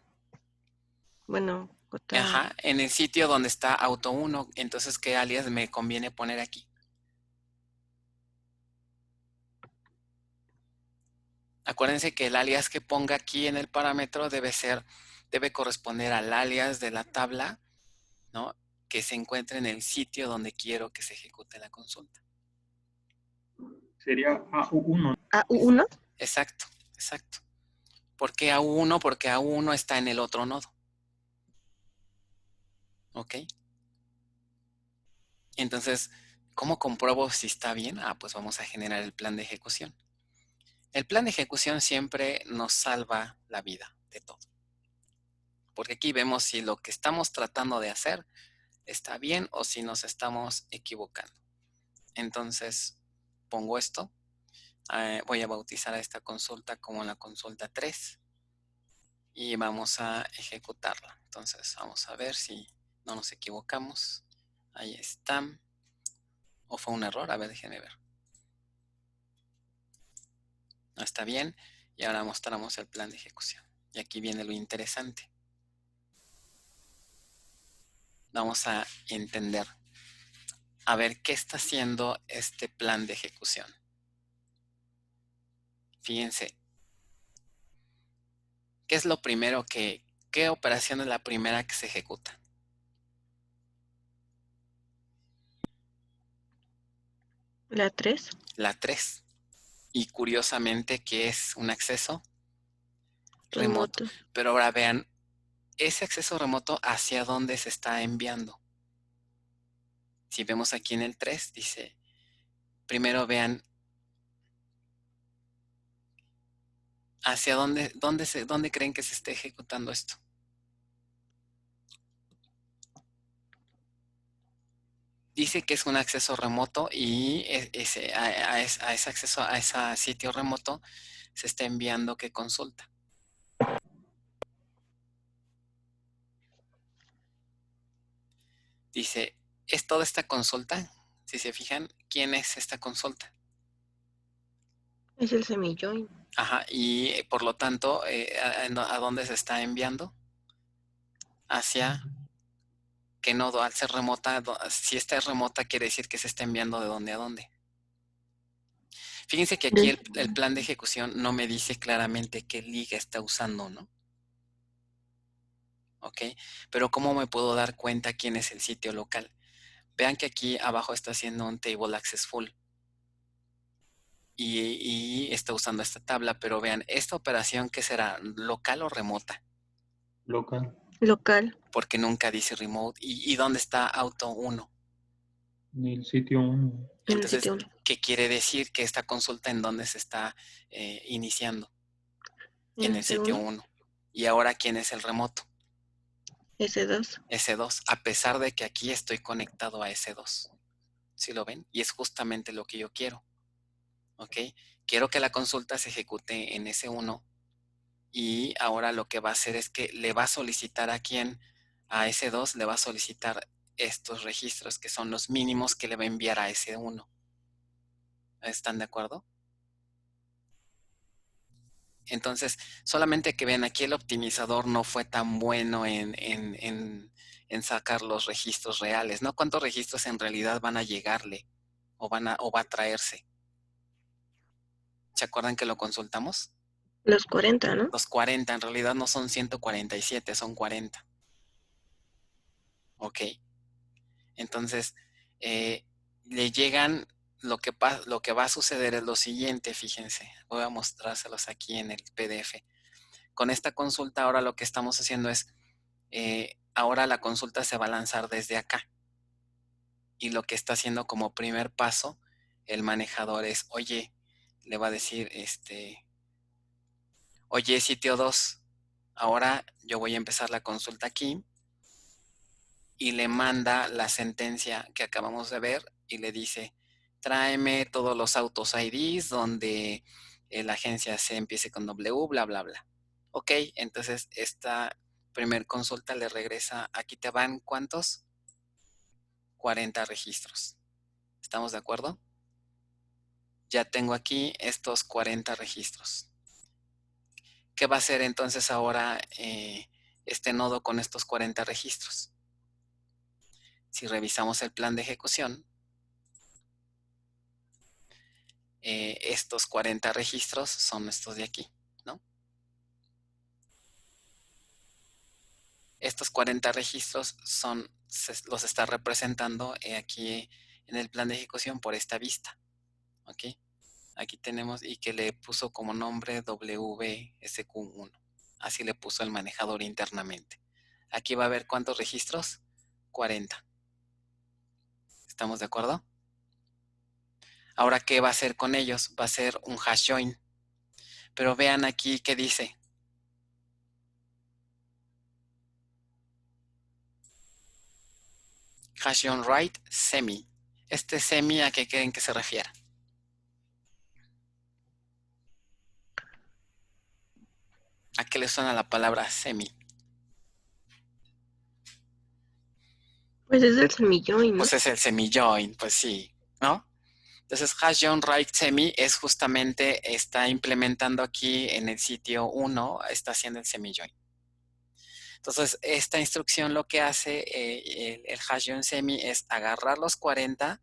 [SPEAKER 1] Bueno,
[SPEAKER 2] Ajá, en el sitio donde está auto 1. Entonces, ¿qué alias me conviene poner aquí? Acuérdense que el alias que ponga aquí en el parámetro debe corresponder al alias de la tabla, ¿no? Que se encuentre en el sitio donde quiero que se ejecute la consulta.
[SPEAKER 4] Sería AU1.
[SPEAKER 1] AU1.
[SPEAKER 2] Exacto, exacto. ¿Por qué A1? Porque A1 está en el otro nodo. ¿Ok? Entonces, ¿cómo compruebo si está bien? Pues vamos a generar el plan de ejecución. El plan de ejecución siempre nos salva la vida de todo. Porque aquí vemos si lo que estamos tratando de hacer está bien o si nos estamos equivocando. Entonces, pongo esto. Voy a bautizar a esta consulta como la consulta 3 y vamos a ejecutarla. Entonces, vamos a ver si no nos equivocamos. Ahí está. ¿O fue un error? A ver, déjenme ver. Está bien. Y ahora mostramos el plan de ejecución. Y aquí viene lo interesante. Vamos a entender. A ver qué está haciendo este plan de ejecución. Fíjense. ¿Qué es lo primero qué operación es la primera que se ejecuta?
[SPEAKER 1] La 3.
[SPEAKER 2] La 3. Y curiosamente, ¿qué es un acceso?
[SPEAKER 1] Remoto.
[SPEAKER 2] Pero ahora vean, ese acceso remoto, ¿hacia dónde se está enviando? Si vemos aquí en el 3, dice, primero vean, ¿hacia dónde creen que se esté ejecutando esto? Dice que es un acceso remoto y a ese acceso, a ese sitio remoto, se está enviando ¿qué consulta? Dice, ¿es toda esta consulta? Si se fijan, ¿quién es esta consulta?
[SPEAKER 1] Es el semi-join.
[SPEAKER 2] Ajá, y por lo tanto, ¿a dónde se está enviando? Hacia qué nodo. Al ser remota, si esta es remota, quiere decir que se está enviando de dónde a dónde. Fíjense que aquí el plan de ejecución no me dice claramente qué liga está usando, ¿no? ¿Ok? Pero ¿cómo me puedo dar cuenta quién es el sitio local? Vean que aquí abajo está haciendo un table access full. Y está usando esta tabla, pero vean, esta operación, ¿qué será? ¿Local o remota?
[SPEAKER 4] Local.
[SPEAKER 1] Local.
[SPEAKER 2] Porque nunca dice remote. ¿Y dónde está auto 1?
[SPEAKER 4] En el sitio 1.
[SPEAKER 1] En el
[SPEAKER 2] Entonces,
[SPEAKER 1] sitio 1.
[SPEAKER 2] ¿qué quiere decir? Que esta consulta en dónde se está iniciando. En el sitio 1. Y ahora, ¿quién es el remoto?
[SPEAKER 1] S2.
[SPEAKER 2] S2, a pesar de que aquí estoy conectado a S2. ¿Sí lo ven? Y es justamente lo que yo quiero. ¿Ok? Quiero que la consulta se ejecute en S1 y ahora lo que va a hacer es que le va a solicitar a quién, a S2, le va a solicitar estos registros que son los mínimos que le va a enviar a S1. ¿Están de acuerdo? Entonces, solamente que vean, aquí el optimizador no fue tan bueno en sacar los registros reales, ¿no? ¿Cuántos registros en realidad van a llegarle o va a traerse? ¿Se acuerdan que lo consultamos?
[SPEAKER 1] Los 40, ¿no?
[SPEAKER 2] Los 40, en realidad no son 147, son 40. Ok. Entonces, le llegan, lo que va a suceder es lo siguiente, fíjense. Voy a mostrárselos aquí en el PDF. Con esta consulta ahora lo que estamos haciendo es, ahora la consulta se va a lanzar desde acá. Y lo que está haciendo como primer paso el manejador es, oye, le va a decir, oye, sitio 2, ahora yo voy a empezar la consulta aquí. Y le manda la sentencia que acabamos de ver y le dice, tráeme todos los autos IDs donde la agencia se empiece con W, bla, bla, bla. Ok, entonces esta primer consulta le regresa, aquí te van, ¿cuántos? 40 registros. ¿Estamos de acuerdo? Ya tengo aquí estos 40 registros. ¿Qué va a hacer entonces ahora este nodo con estos 40 registros? Si revisamos el plan de ejecución, estos 40 registros son estos de aquí, ¿no? Estos 40 registros los está representando aquí en el plan de ejecución por esta vista, ¿ok? Aquí tenemos y que le puso como nombre WSQ1. Así le puso el manejador internamente. Aquí va a haber ¿cuántos registros? 40. ¿Estamos de acuerdo? Ahora, ¿qué va a hacer con ellos? Va a ser un hash join. Pero vean aquí qué dice. Hash join write semi. Este semi, ¿a qué creen que se refiere? ¿A qué le suena la palabra semi?
[SPEAKER 1] Pues es el semi-join, ¿no?
[SPEAKER 2] Pues es el semi-join, pues sí, ¿no? Entonces, HashJoin Write Semi es justamente, está implementando aquí en el sitio 1, está haciendo el semi-join. Entonces, esta instrucción lo que hace el HashJoin Semi es agarrar los 40,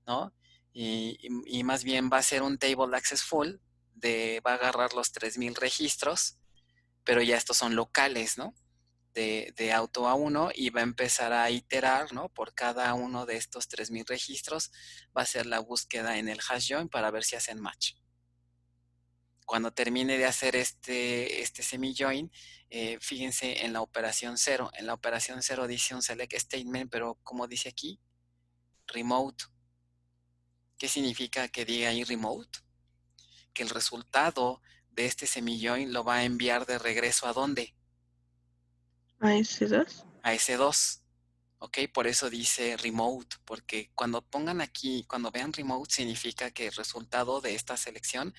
[SPEAKER 2] ¿no? Y más bien va a ser un table access full, va a agarrar los 3000 registros, pero ya estos son locales, ¿no? De auto a 1 y va a empezar a iterar, ¿no? Por cada uno de estos 3000 registros va a hacer la búsqueda en el HashJoin para ver si hacen match. Cuando termine de hacer este semi-join, fíjense en la operación 0. En la operación 0 dice un select statement, pero como dice aquí, remote. ¿Qué significa que diga ahí remote? Que el resultado de este semi-join lo va a enviar de regreso ¿a dónde?
[SPEAKER 1] ¿A S2?
[SPEAKER 2] A S2. ¿Ok? Por eso dice remote, porque cuando pongan aquí, cuando vean remote, significa que el resultado de esta selección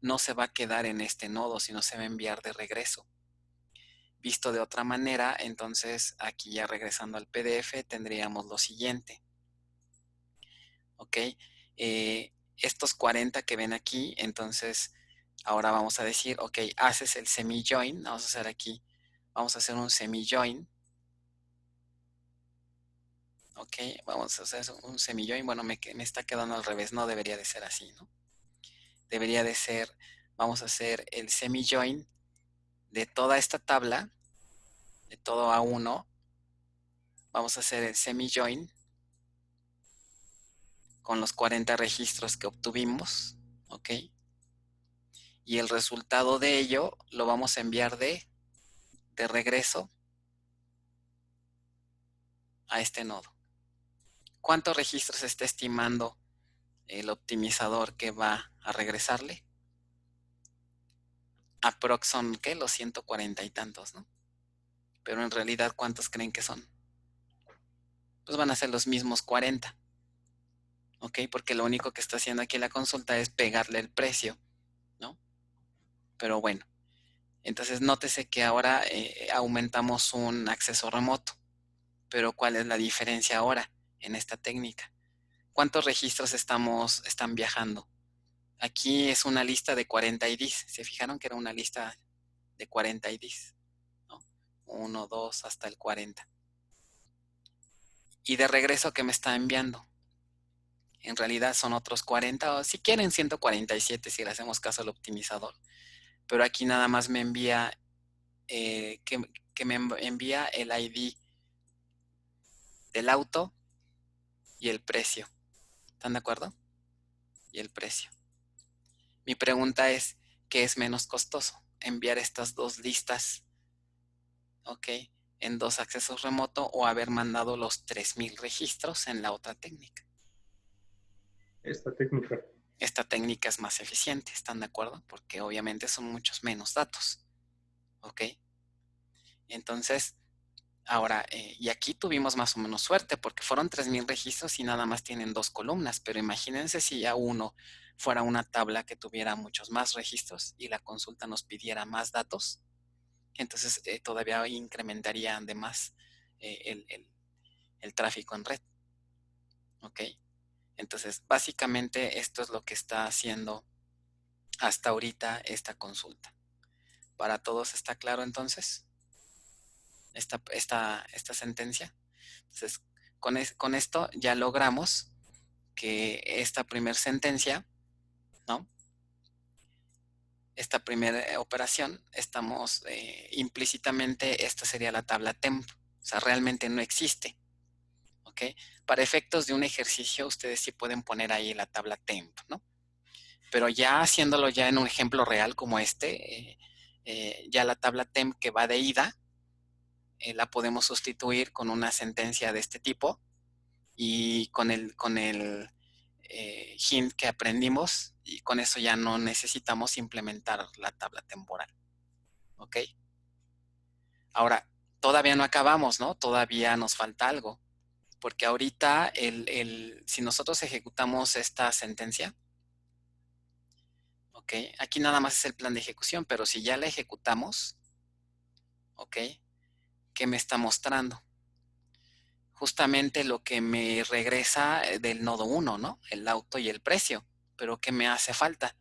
[SPEAKER 2] no se va a quedar en este nodo, sino se va a enviar de regreso. Visto de otra manera, entonces aquí ya regresando al PDF tendríamos lo siguiente. ¿Ok? Estos 40 que ven aquí, entonces ahora vamos a decir, ok, haces el semi-join, vamos a hacer aquí, vamos a hacer un semi-join. Ok, vamos a hacer un semi-join. Bueno, me está quedando al revés, no debería de ser así, ¿no? Debería de ser, vamos a hacer el semi-join de toda esta tabla, de todo A1. Vamos a hacer el semi-join con los 40 registros que obtuvimos, ¿ok? Y el resultado de ello lo vamos a enviar de regreso a este nodo. ¿Cuántos registros está estimando el optimizador que va a regresarle? Aprox son, ¿qué? Los 140 y tantos, ¿no? Pero en realidad, ¿cuántos creen que son? Pues van a ser los mismos 40. ¿Ok? Porque lo único que está haciendo aquí la consulta es pegarle el precio, ¿no? Pero bueno, entonces nótese que ahora aumentamos un acceso remoto. Pero ¿cuál es la diferencia ahora en esta técnica? ¿Cuántos registros están viajando? Aquí es una lista de 40 IDs. ¿Se fijaron que era una lista de 40 IDs? ¿No? 1, 2, hasta el 40. Y de regreso, ¿qué me está enviando? En realidad son otros 40, o si quieren 147 si le hacemos caso al optimizador. Pero aquí nada más me envía, que me envía el ID del auto y el precio. ¿Están de acuerdo? Y el precio. Mi pregunta es, ¿qué es menos costoso? Enviar estas dos listas, ¿ok? En dos accesos remoto o haber mandado los 3000 registros en la otra técnica.
[SPEAKER 4] Esta técnica.
[SPEAKER 2] Esta técnica es más eficiente, ¿están de acuerdo? Porque obviamente son muchos menos datos, ¿ok? Entonces, ahora, y aquí tuvimos más o menos suerte porque fueron 3000 registros y nada más tienen 2 columnas, pero imagínense si ya uno fuera una tabla que tuviera muchos más registros y la consulta nos pidiera más datos, entonces todavía incrementaría de más el tráfico en red, ¿ok? Entonces, básicamente esto es lo que está haciendo hasta ahorita esta consulta. ¿Para todos está claro entonces esta sentencia? Entonces, con esto ya logramos que esta primera sentencia, ¿no? Esta primera operación, estamos implícitamente, esta sería la tabla temp. O sea, realmente no existe. ¿Ok? Para efectos de un ejercicio, ustedes sí pueden poner ahí la tabla temp, ¿no? Pero ya haciéndolo ya en un ejemplo real como este, ya la tabla temp que va de ida, la podemos sustituir con una sentencia de este tipo y con el hint que aprendimos, y con eso ya no necesitamos implementar la tabla temporal. ¿Ok? Ahora, todavía no acabamos, ¿no? Todavía nos falta algo. Porque ahorita, si nosotros ejecutamos esta sentencia, ¿ok? Aquí nada más es el plan de ejecución, pero si ya la ejecutamos, ¿ok? ¿Qué me está mostrando? justamente lo que me regresa del nodo 1, ¿no? El auto y el precio. Pero ¿qué me hace falta?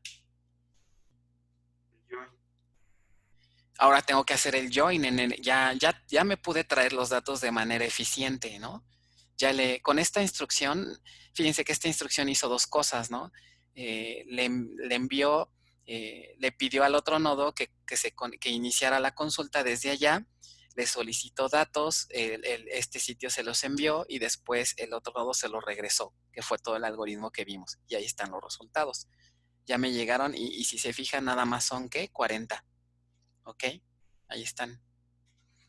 [SPEAKER 2] Ahora tengo que hacer el join. Ya me pude traer los datos de manera eficiente, ¿no? Con esta instrucción, fíjense que esta instrucción hizo dos cosas, ¿no? Le envió, le pidió al otro nodo que iniciara la consulta desde allá, le solicitó datos, este sitio se los envió y después el otro nodo se los regresó, que fue todo el algoritmo que vimos. Y ahí están los resultados. Ya me llegaron y si se fijan nada más son, ¿qué? 40. ¿Ok? Ahí están.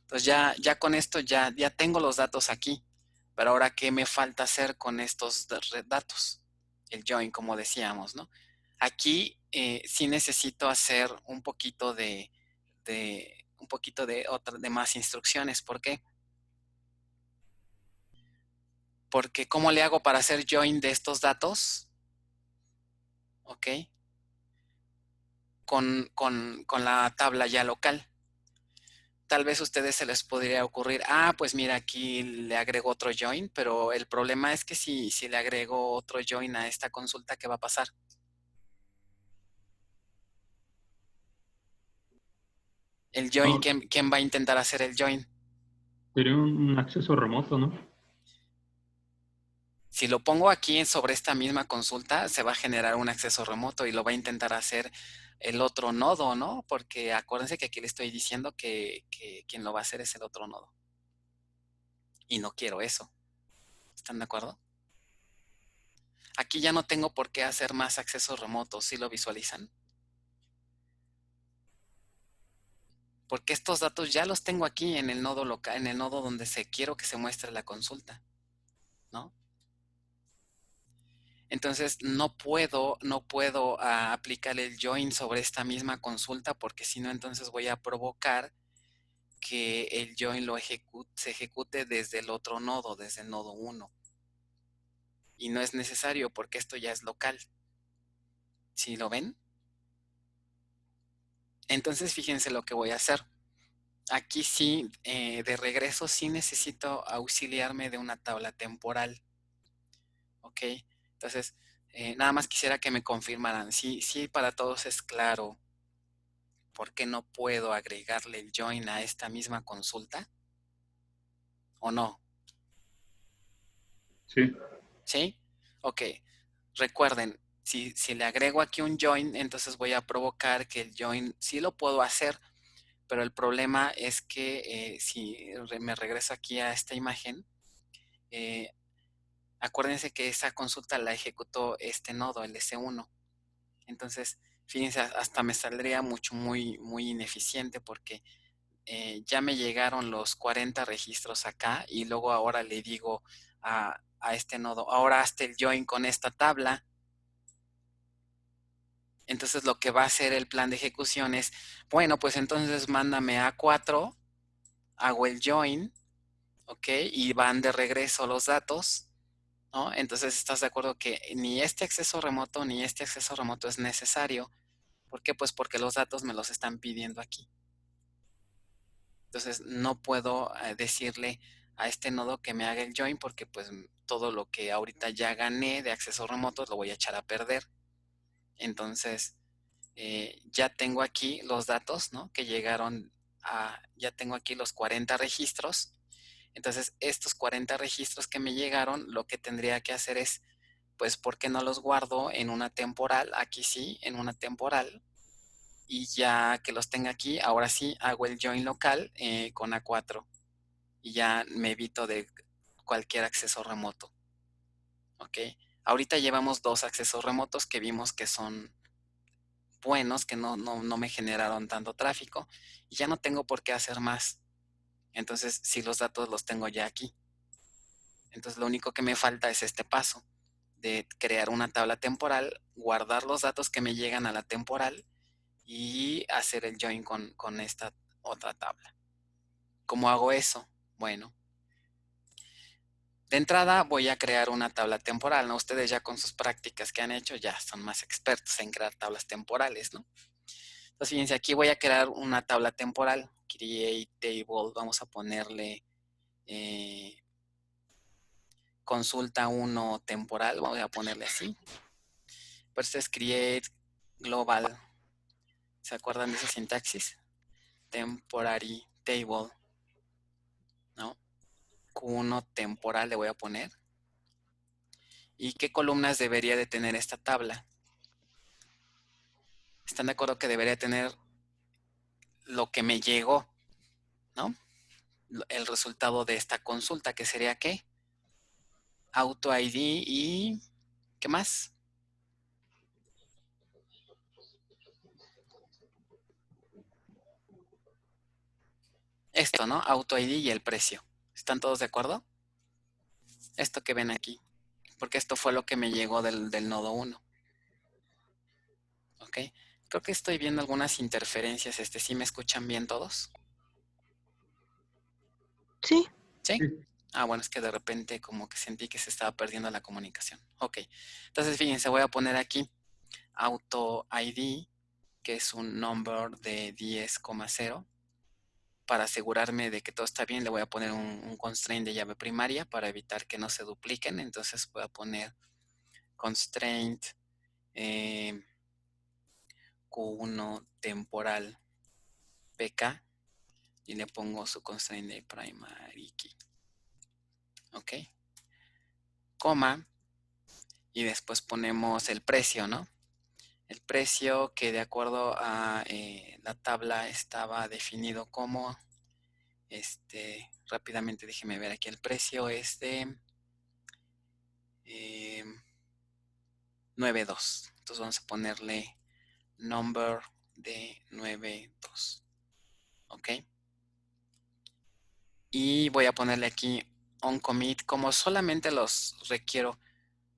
[SPEAKER 2] Entonces ya con esto ya tengo los datos aquí. Pero ahora, ¿qué me falta hacer con estos datos? El join, como decíamos, ¿no? Aquí sí necesito hacer un poquito de más instrucciones. ¿Por qué? Porque ¿cómo le hago para hacer join de estos datos? ¿Ok? Con la tabla ya local. Tal vez a ustedes se les podría ocurrir, pues mira, aquí le agrego otro join, pero el problema es que si le agrego otro join a esta consulta, ¿qué va a pasar? El join, ¿quién va a intentar hacer el join?
[SPEAKER 4] Sería un acceso remoto, ¿no?
[SPEAKER 2] Si lo pongo aquí sobre esta misma consulta, se va a generar un acceso remoto y lo va a intentar hacer el otro nodo, ¿no? Porque acuérdense que aquí le estoy diciendo que quien lo va a hacer es el otro nodo. Y no quiero eso. ¿Están de acuerdo? Aquí ya no tengo por qué hacer más accesos remotos, ¿sí lo visualizan? Porque estos datos ya los tengo aquí en el nodo local, en el nodo donde quiero que se muestre la consulta, ¿no? Entonces no puedo aplicar el join sobre esta misma consulta porque si no entonces voy a provocar que el join se ejecute desde el otro nodo, desde el nodo 1. Y no es necesario porque esto ya es local. ¿Sí lo ven? Entonces fíjense lo que voy a hacer. Aquí sí, de regreso sí necesito auxiliarme de una tabla temporal. ¿Ok? Entonces, nada más quisiera que me confirmaran. Sí, para todos es claro por qué no puedo agregarle el join a esta misma consulta. ¿O no?
[SPEAKER 4] Sí.
[SPEAKER 2] ¿Sí? Ok. Recuerden, si le agrego aquí un join, entonces voy a provocar que el join sí lo puedo hacer, pero el problema es que si me regreso aquí a esta imagen, acuérdense que esa consulta la ejecutó este nodo, el S1. Entonces, fíjense, hasta me saldría muy ineficiente porque ya me llegaron los 40 registros acá y luego ahora le digo a este nodo, ahora hazte el join con esta tabla. Entonces lo que va a hacer el plan de ejecución es, bueno, pues entonces mándame A4, hago el join, ¿ok? Y van de regreso los datos, ¿no? Entonces estás de acuerdo que ni este acceso remoto ni este acceso remoto es necesario. ¿Por qué? Pues porque los datos me los están pidiendo aquí. Entonces no puedo decirle a este nodo que me haga el join porque pues todo lo que ahorita ya gané de acceso remoto lo voy a echar a perder. Entonces ya tengo aquí los datos, ¿no? Que llegaron ya tengo aquí los 40 registros. Entonces estos 40 registros que me llegaron, lo que tendría que hacer es, pues, ¿por qué no los guardo en una temporal? Aquí sí, en una temporal. Y ya que los tenga aquí, ahora sí hago el join local con A4 y ya me evito de cualquier acceso remoto. ¿Ok? Ahorita llevamos 2 accesos remotos que vimos que son buenos, que no me generaron tanto tráfico y ya no tengo por qué hacer más. Entonces, si los datos los tengo ya aquí. Entonces, lo único que me falta es este paso de crear una tabla temporal, guardar los datos que me llegan a la temporal y hacer el join con esta otra tabla. ¿Cómo hago eso? Bueno, de entrada voy a crear una tabla temporal, ¿no? Ustedes ya con sus prácticas que han hecho ya son más expertos en crear tablas temporales, ¿no? Entonces, fíjense, aquí voy a crear una tabla temporal. Create table, vamos a ponerle consulta 1 temporal, vamos a ponerle así. Por esto es create global. ¿Se acuerdan de esa sintaxis? Temporary table, ¿no? Q1 temporal le voy a poner. ¿Y qué columnas debería de tener esta tabla? ¿Están de acuerdo que debería tener lo que me llegó, ¿no? El resultado de esta consulta, que sería ¿qué? Auto ID y ¿qué más? Esto, ¿no? Auto ID y el precio. ¿Están todos de acuerdo? Esto que ven aquí. Porque esto fue lo que me llegó del nodo 1. ¿Ok? Creo que estoy viendo algunas interferencias. ¿Sí me escuchan bien todos?
[SPEAKER 1] Sí.
[SPEAKER 2] ¿Sí? Ah, bueno, es que de repente como que sentí que se estaba perdiendo la comunicación. Ok. Entonces, fíjense, voy a poner aquí Auto ID, que es un number de 10,0. Para asegurarme de que todo está bien, le voy a poner un constraint de llave primaria para evitar que no se dupliquen. Entonces voy a poner constraint Q1 temporal PK y le pongo su constraint de primary key. Ok. Coma. Y después ponemos el precio, ¿no? El precio que de acuerdo a la tabla estaba definido como, rápidamente déjeme ver aquí, el precio es de 9.2. Entonces vamos a ponerle number de 9.2. ¿Ok? Y voy a ponerle aquí on commit. Como solamente los requiero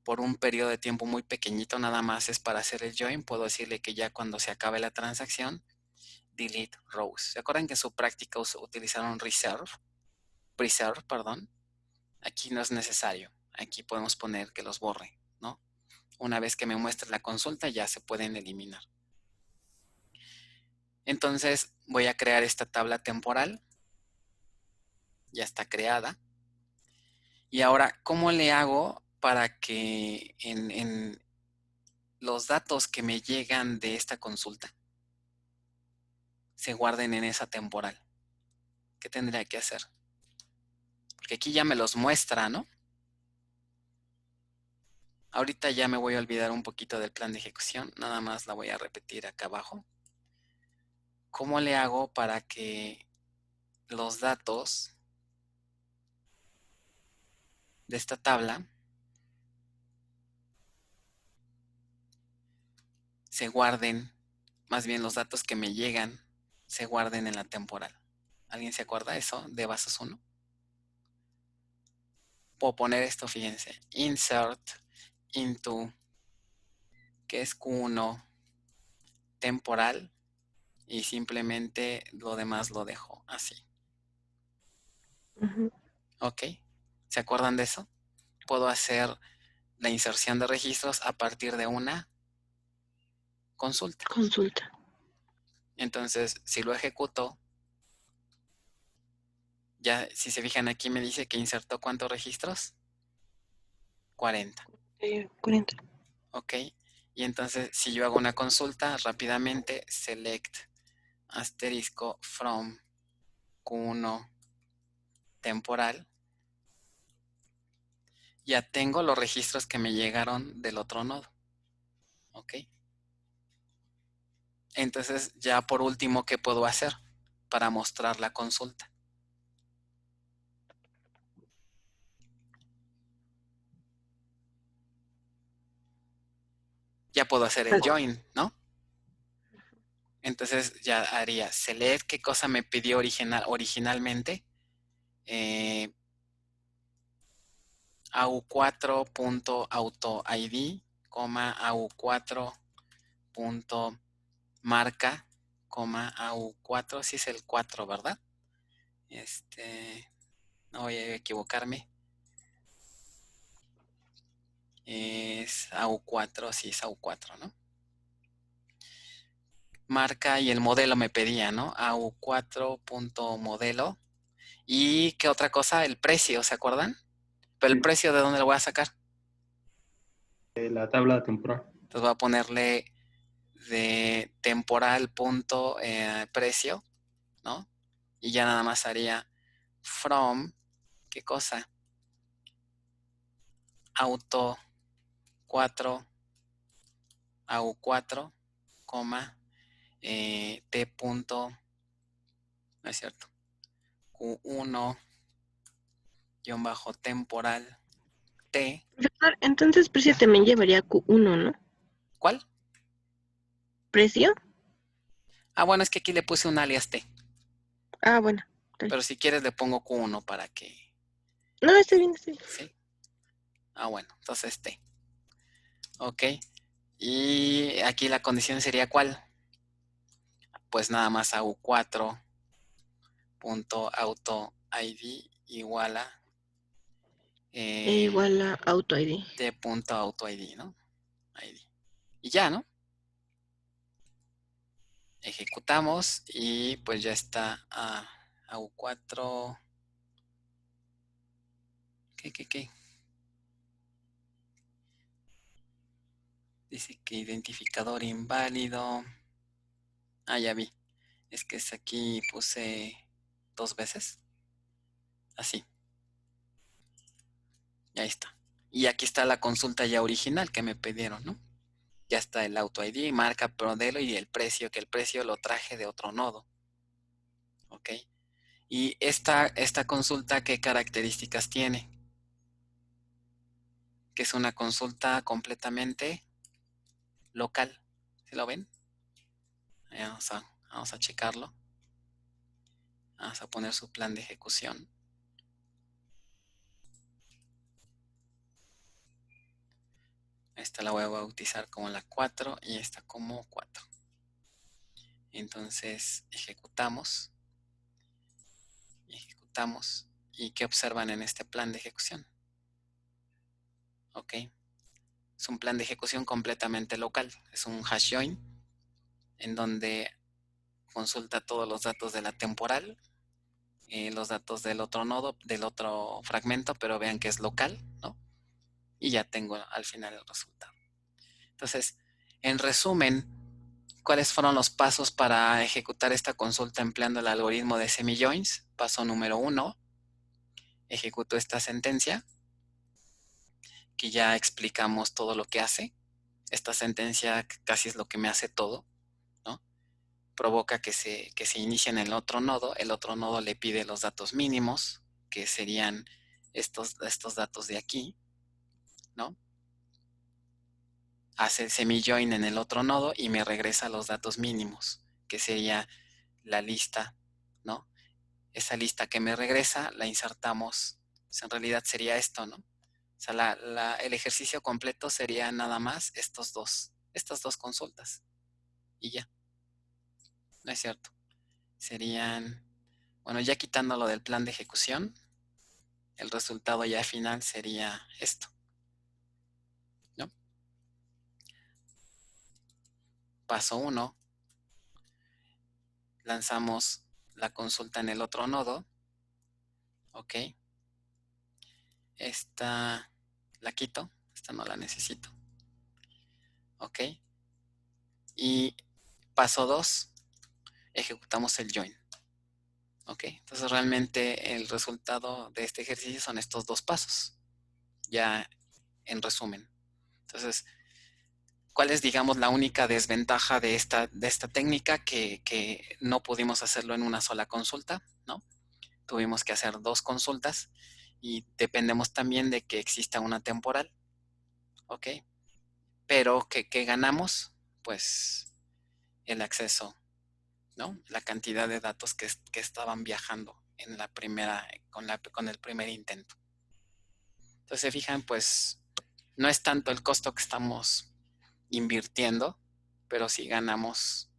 [SPEAKER 2] por un periodo de tiempo muy pequeñito, nada más es para hacer el join, puedo decirle que ya cuando se acabe la transacción, delete rows. ¿Se acuerdan que en su práctica utilizaron preserve, perdón? Aquí no es necesario. Aquí podemos poner que los borre, ¿no? Una vez que me muestre la consulta ya se pueden eliminar. Entonces voy a crear esta tabla temporal. Ya está creada. Y ahora, ¿cómo le hago para que en los datos que me llegan de esta consulta se guarden en esa temporal? ¿Qué tendría que hacer? Porque aquí ya me los muestra, ¿no? Ahorita ya me voy a olvidar un poquito del plan de ejecución. Nada más la voy a repetir acá abajo. ¿Cómo le hago para que los datos de esta tabla se guarden, más bien los datos que me llegan, se guarden en la temporal? ¿Alguien se acuerda de eso de Bases 1? Puedo poner esto, fíjense, insert into, que es Q1 temporal, y simplemente lo demás lo dejo así. ¿Ok? ¿Se acuerdan de eso? Puedo hacer la inserción de registros a partir de una consulta. Entonces, si lo ejecuto, ya si se fijan aquí me dice que insertó ¿cuántos registros? 40.
[SPEAKER 1] 40.
[SPEAKER 2] Ok. Y entonces, si yo hago una consulta, rápidamente select asterisco from Q1 temporal, ya tengo los registros que me llegaron del otro nodo. ¿Ok? Entonces, ya por último, ¿qué puedo hacer para mostrar la consulta? Ya puedo hacer el join, ¿no? Entonces ya haría select qué cosa me pidió originalmente. au4.autoid, au4.marca, au4, si es el 4, ¿verdad? No voy a equivocarme. Es au4, sí es au4, ¿no? Marca y el modelo me pedía, ¿no? au4.modelo. ¿Y qué otra cosa? El precio, ¿se acuerdan? pero el
[SPEAKER 4] Sí.
[SPEAKER 2] precio, ¿de dónde lo voy a sacar?
[SPEAKER 4] De la tabla temporal.
[SPEAKER 2] Entonces voy a ponerle de temporal punto precio, ¿no? Y ya nada más haría from, ¿qué cosa? Auto 4, AU4, coma, T punto, no es cierto, Q1, guión bajo temporal, T.
[SPEAKER 1] Profesor, entonces precio también llevaría Q1, ¿no?
[SPEAKER 2] ¿Cuál?
[SPEAKER 1] ¿Precio?
[SPEAKER 2] Ah, bueno, es que aquí le puse un alias T.
[SPEAKER 1] Ah, bueno.
[SPEAKER 2] Pero si quieres le pongo Q1 para que...
[SPEAKER 1] No, está bien, está bien.
[SPEAKER 2] ¿Sí? Ah, bueno, entonces T. Ok. Y aquí la condición sería ¿cuál? Pues nada más AU4 punto auto ID igual a
[SPEAKER 1] Igual a auto ID.
[SPEAKER 2] T punto auto ID, ¿no? ID. Y ya, ¿no? Ejecutamos y pues ya está AU4. ¿Qué? Dice que identificador inválido. Ah, ya vi. Es que es aquí puse 2 veces. Así. Y ahí está. Y aquí está la consulta ya original que me pidieron, ¿no? Ya está el auto ID, marca, modelo y el precio, que el precio lo traje de otro nodo. ¿Ok? Y esta consulta, ¿qué características tiene? Que es una consulta completamente local. ¿Sí lo ven? Vamos a checarlo. Vamos a poner su plan de ejecución. Esta la voy a bautizar como la 4 y esta como 4. Entonces ejecutamos. ¿Y qué observan en este plan de ejecución? Ok. Es un plan de ejecución completamente local. Es un hash join en donde consulta todos los datos de la temporal, los datos del otro nodo, del otro fragmento, pero vean que es local, ¿no? Y ya tengo al final el resultado. Entonces, en resumen, ¿cuáles fueron los pasos para ejecutar esta consulta empleando el algoritmo de semi-joins? Paso número 1, ejecuto esta sentencia, que ya explicamos todo lo que hace. Esta sentencia casi es lo que me hace todo, ¿no? Provoca que se inicie en el otro nodo le pide los datos mínimos, que serían estos datos de aquí, ¿no? Hace el semi-join en el otro nodo y me regresa los datos mínimos, que sería la lista, ¿no? Esa lista que me regresa la insertamos, pues en realidad sería esto, ¿no? O sea, el ejercicio completo sería nada más estas dos consultas y ya, ¿no es cierto? Serían, bueno, ya quitándolo del plan de ejecución, el resultado ya final sería esto, ¿no? Paso 1, lanzamos la consulta en el otro nodo, ok. Esta la quito, esta no la necesito, ok. Y paso 2, ejecutamos el join, ok. Entonces realmente el resultado de este ejercicio son estos dos pasos, ya en resumen. Entonces, ¿cuál es, digamos, la única desventaja de esta técnica? Que no pudimos hacerlo en una sola consulta, ¿no? Tuvimos que hacer 2 consultas y dependemos también de que exista una temporal, ¿ok? Pero ¿qué ganamos? Pues el acceso, ¿no? La cantidad de datos que estaban viajando en la primera, con el primer intento. Entonces, se fijan, pues no es tanto el costo que estamos invirtiendo, pero sí ganamos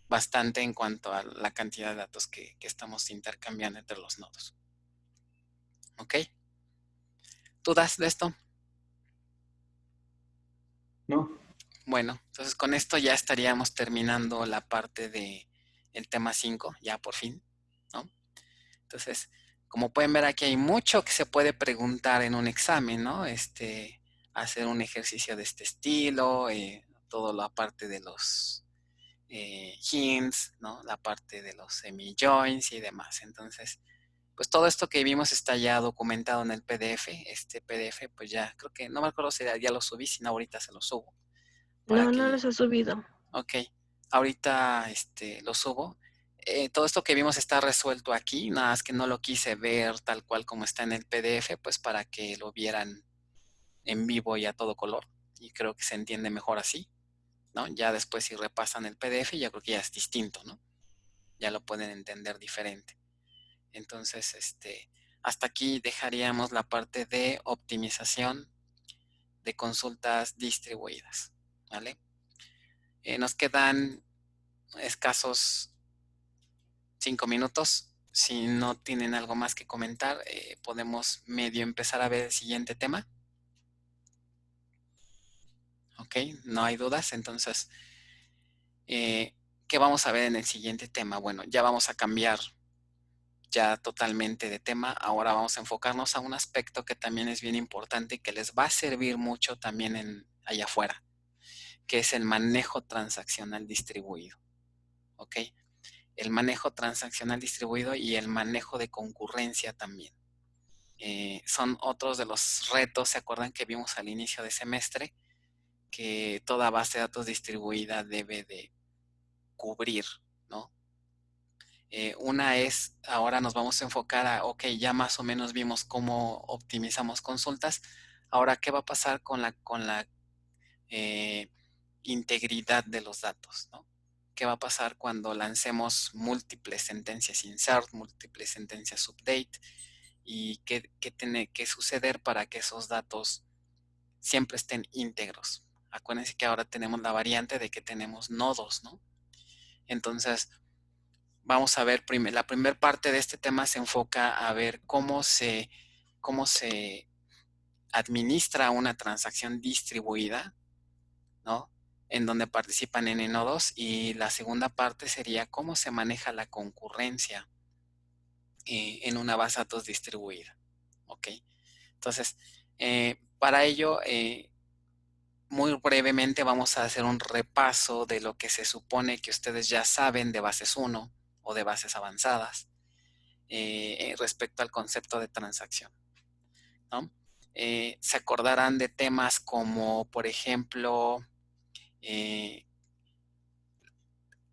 [SPEAKER 2] bastante en cuanto a la cantidad de datos que estamos intercambiando entre los nodos. ¿Ok? ¿Dudas de esto?
[SPEAKER 4] No.
[SPEAKER 2] Bueno, entonces con esto ya estaríamos terminando la parte de el tema 5, ya por fin, ¿no? Entonces, Como pueden ver, aquí hay mucho que se puede preguntar en un examen, ¿no? Hacer un ejercicio de este estilo, toda la parte de los hints, ¿no? La parte de los semi-joins y demás. Entonces, pues todo esto que vimos está ya documentado en el PDF. Este PDF, pues ya, creo que, no me acuerdo si ya lo subí, si no ahorita se lo subo.
[SPEAKER 1] No, no los he subido.
[SPEAKER 2] Ok, ahorita lo subo. Todo esto que vimos está resuelto aquí, nada más que no lo quise ver tal cual como está en el PDF, pues para que lo vieran en vivo y a todo color. Y creo que se entiende mejor así, ¿no? Ya después si repasan el PDF, ya creo que ya es distinto, ¿no? Ya lo pueden entender diferente. Entonces, hasta aquí dejaríamos la parte de optimización de consultas distribuidas, ¿vale? Nos quedan escasos 5 minutos. Si no tienen algo más que comentar, podemos medio empezar a ver el siguiente tema. Ok, no hay dudas. Entonces, ¿qué vamos a ver en el siguiente tema? Bueno, ya vamos a cambiar ya totalmente de tema. Ahora vamos a enfocarnos a un aspecto que también es bien importante y que les va a servir mucho también allá afuera, que es el manejo transaccional distribuido. ¿Ok? El manejo transaccional distribuido y el manejo de concurrencia también. Son otros de los retos, ¿se acuerdan que vimos al inicio de semestre? Que toda base de datos distribuida debe de cubrir, ¿no? Una es, ahora nos vamos a enfocar a, ok, ya más o menos vimos cómo optimizamos consultas. Ahora, ¿qué va a pasar con la integridad de los datos, ¿no? ¿Qué va a pasar cuando lancemos múltiples sentencias insert, múltiples sentencias update? ¿Y qué tiene que suceder para que esos datos siempre estén íntegros? Acuérdense que ahora tenemos la variante de que tenemos nodos, ¿no? Entonces, vamos a ver, la primera parte de este tema se enfoca a ver cómo se administra una transacción distribuida, ¿no? En donde participan n nodos, y la segunda parte sería cómo se maneja la concurrencia en una base de datos distribuida. ¿Ok? Entonces, para ello, muy brevemente vamos a hacer un repaso de lo que se supone que ustedes ya saben de bases 1 o de bases avanzadas respecto al concepto de transacción, ¿no? Se acordarán de temas como, por ejemplo,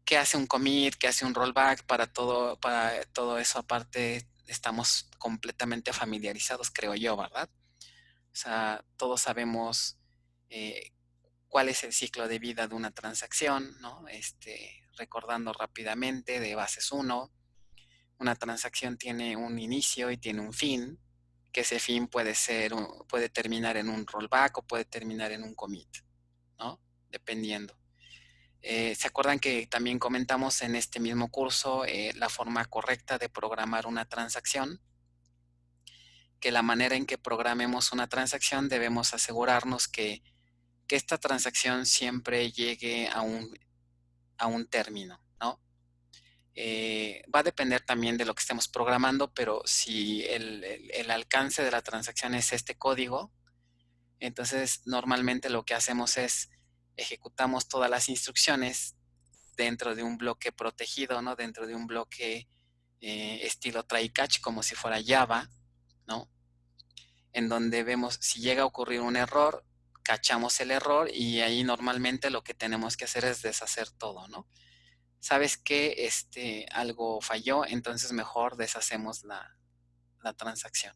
[SPEAKER 2] qué hace un commit, qué hace un rollback. Para todo eso aparte estamos completamente familiarizados, creo yo, ¿verdad? O sea, todos sabemos cuál es el ciclo de vida de una transacción, ¿no? Recordando rápidamente de bases 1, una transacción tiene un inicio y tiene un fin, que ese fin puede terminar en un rollback o puede terminar en un commit, ¿no? Dependiendo. ¿Se acuerdan que también comentamos en este mismo curso la forma correcta de programar una transacción? Que la manera en que programemos una transacción debemos asegurarnos que esta transacción siempre llegue a un término, ¿no? Va a depender también de lo que estemos programando, pero si el alcance de la transacción es este código, entonces normalmente lo que hacemos es ejecutamos todas las instrucciones dentro de un bloque protegido, ¿no? Dentro de un bloque estilo try catch, como si fuera Java, ¿no? En donde vemos si llega a ocurrir un error, cachamos el error y ahí normalmente lo que tenemos que hacer es deshacer todo, ¿no? ¿Sabes que algo falló? Entonces mejor deshacemos la transacción.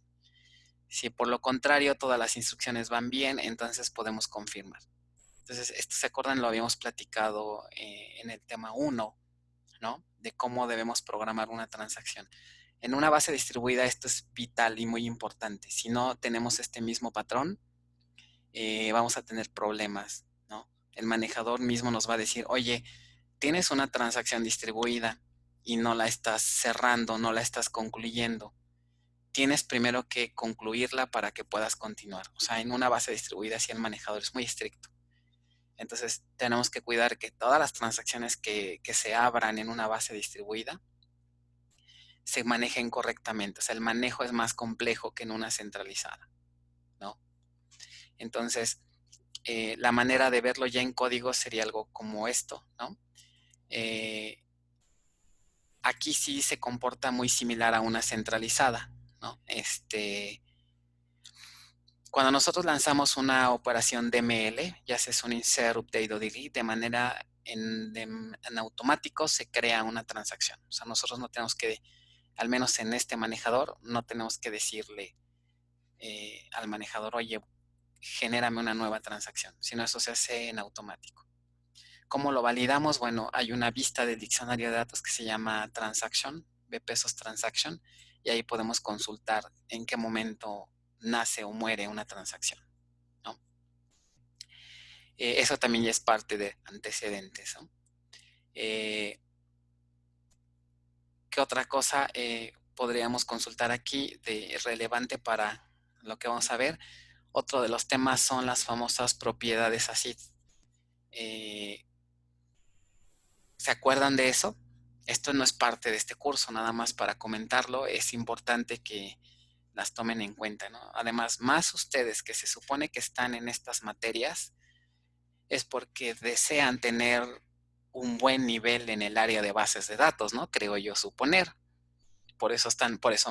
[SPEAKER 2] Si por lo contrario todas las instrucciones van bien, entonces podemos confirmar. Entonces, esto, ¿se acuerdan? Lo habíamos platicado en el tema 1, ¿no? De cómo debemos programar una transacción. En una base distribuida esto es vital y muy importante. Si no tenemos este mismo patrón, vamos a tener problemas, ¿no? El manejador mismo nos va a decir, oye, tienes una transacción distribuida y no la estás cerrando, no la estás concluyendo. Tienes primero que concluirla para que puedas continuar. O sea, en una base distribuida sí el manejador es muy estricto. Entonces tenemos que cuidar que todas las transacciones que se abran en una base distribuida se manejen correctamente. O sea, el manejo es más complejo que en una centralizada, ¿no? Entonces, la manera de verlo ya en código sería algo como esto, ¿no? Aquí sí se comporta muy similar a una centralizada, ¿no? Cuando nosotros lanzamos una operación DML, ya sea un insert, update o delete, de manera en automático se crea una transacción. O sea, nosotros no tenemos que, al menos en este manejador, no tenemos que decirle al manejador, oye, genérame una nueva transacción, sino eso se hace en automático. ¿Cómo lo validamos? Bueno, hay una vista del diccionario de datos que se llama Transaction, bpesos Transaction, y ahí podemos consultar en qué momento nace o muere una transacción, ¿no? Eso también ya es parte de antecedentes, ¿no? ¿Qué otra cosa podríamos consultar aquí de relevante para lo que vamos a ver? Otro de los temas son las famosas propiedades ACID. ¿Se acuerdan de eso? Esto no es parte de este curso, nada más para comentarlo. Es importante que las tomen en cuenta, ¿no? Además, más ustedes que se supone que están en estas materias es porque desean tener un buen nivel en el área de bases de datos, ¿no? Creo yo suponer. Por eso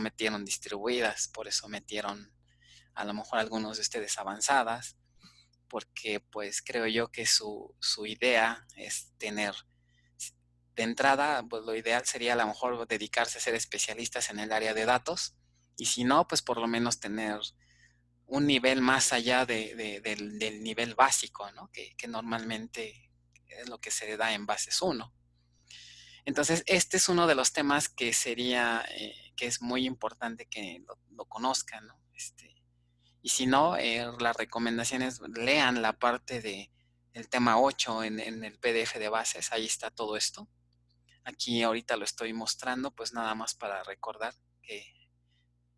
[SPEAKER 2] metieron distribuidas, por eso metieron a lo mejor algunos de ustedes avanzadas, porque pues creo yo que su idea es tener, de entrada, pues lo ideal sería a lo mejor dedicarse a ser especialistas en el área de datos, y si no, pues por lo menos tener un nivel más allá del nivel básico, ¿no? Que normalmente es lo que se da en bases 1. Entonces, este es uno de los temas que sería, que es muy importante que lo conozcan, ¿no? Y si no, las recomendaciones, lean la parte del tema 8 en el PDF de bases, ahí está todo esto. Aquí ahorita lo estoy mostrando, pues nada más para recordar que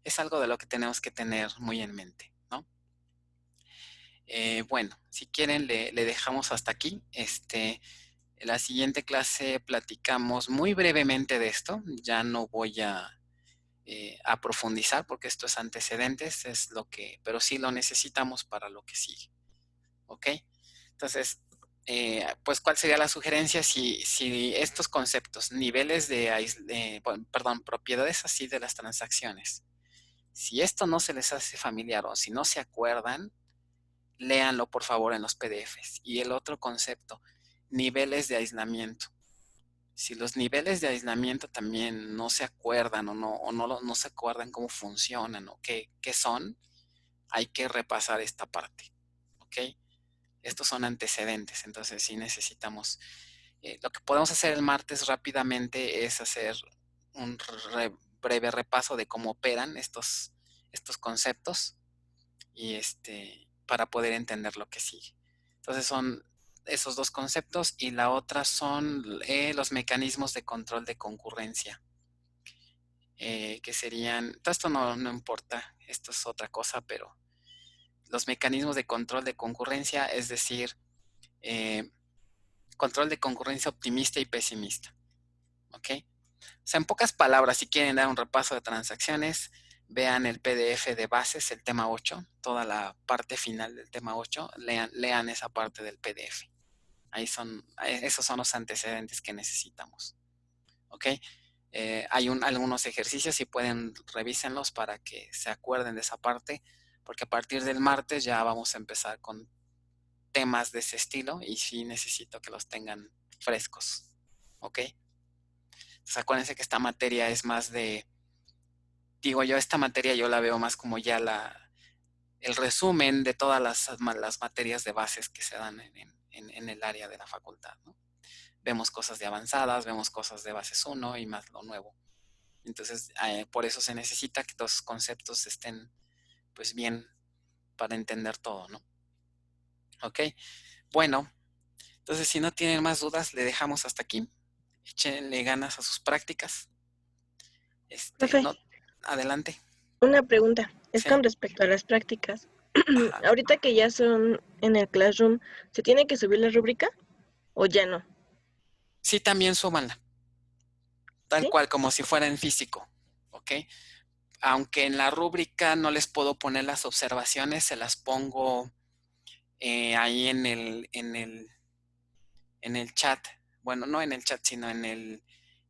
[SPEAKER 2] es algo de lo que tenemos que tener muy en mente, ¿no? Bueno, si quieren le dejamos hasta aquí. En la siguiente clase platicamos muy brevemente de esto. Ya no voy a profundizar porque esto es antecedentes, es lo que, pero sí lo necesitamos para lo que sigue. ¿Ok? Entonces, pues, ¿cuál sería la sugerencia? Si estos conceptos, niveles propiedades así de las transacciones, si esto no se les hace familiar o si no se acuerdan, léanlo por favor en los PDFs. Y el otro concepto, niveles de aislamiento. Si los niveles de aislamiento también no se acuerdan o no se acuerdan cómo funcionan o qué son, hay que repasar esta parte. ¿Ok? Estos son antecedentes, entonces sí necesitamos. Lo que podemos hacer el martes rápidamente es hacer un breve repaso de cómo operan estos conceptos y para poder entender lo que sigue. Entonces son esos dos conceptos y la otra son los mecanismos de control de concurrencia, que serían, todo esto no importa, esto es otra cosa, pero los mecanismos de control de concurrencia, es decir, control de concurrencia optimista y pesimista. ¿Ok? O sea, en pocas palabras, si quieren dar un repaso de transacciones, vean el PDF de bases, el tema 8, toda la parte final del tema 8, lean esa parte del PDF. Esos son los antecedentes que necesitamos. ¿Ok? Hay algunos ejercicios y pueden revísenlos para que se acuerden de esa parte, porque a partir del martes ya vamos a empezar con temas de ese estilo y sí necesito que los tengan frescos. ¿Ok? Entonces acuérdense que esta materia es más esta materia yo la veo más como ya el resumen de todas las materias de bases que se dan en el área de la facultad, ¿no? Vemos cosas de avanzadas, vemos cosas de bases 1 y más lo nuevo. Entonces, por eso se necesita que todos los conceptos estén pues bien para entender todo, ¿no? ¿Ok? Bueno, entonces si no tienen más dudas, le dejamos hasta aquí. Échenle ganas a sus prácticas.
[SPEAKER 1] Profe,
[SPEAKER 2] Adelante.
[SPEAKER 1] una pregunta, es
[SPEAKER 2] Sí.
[SPEAKER 1] con respecto a las prácticas.
[SPEAKER 2] Ajá.
[SPEAKER 1] Ahorita que ya son en el Classroom, ¿se tiene que subir la rúbrica o ya no?
[SPEAKER 2] Sí, también súmanla. Tal
[SPEAKER 1] ¿Sí?
[SPEAKER 2] cual, como si fuera en físico. ¿ok? Aunque en la rúbrica no les puedo poner las observaciones, se las pongo ahí en el chat. Bueno, no en el chat, sino en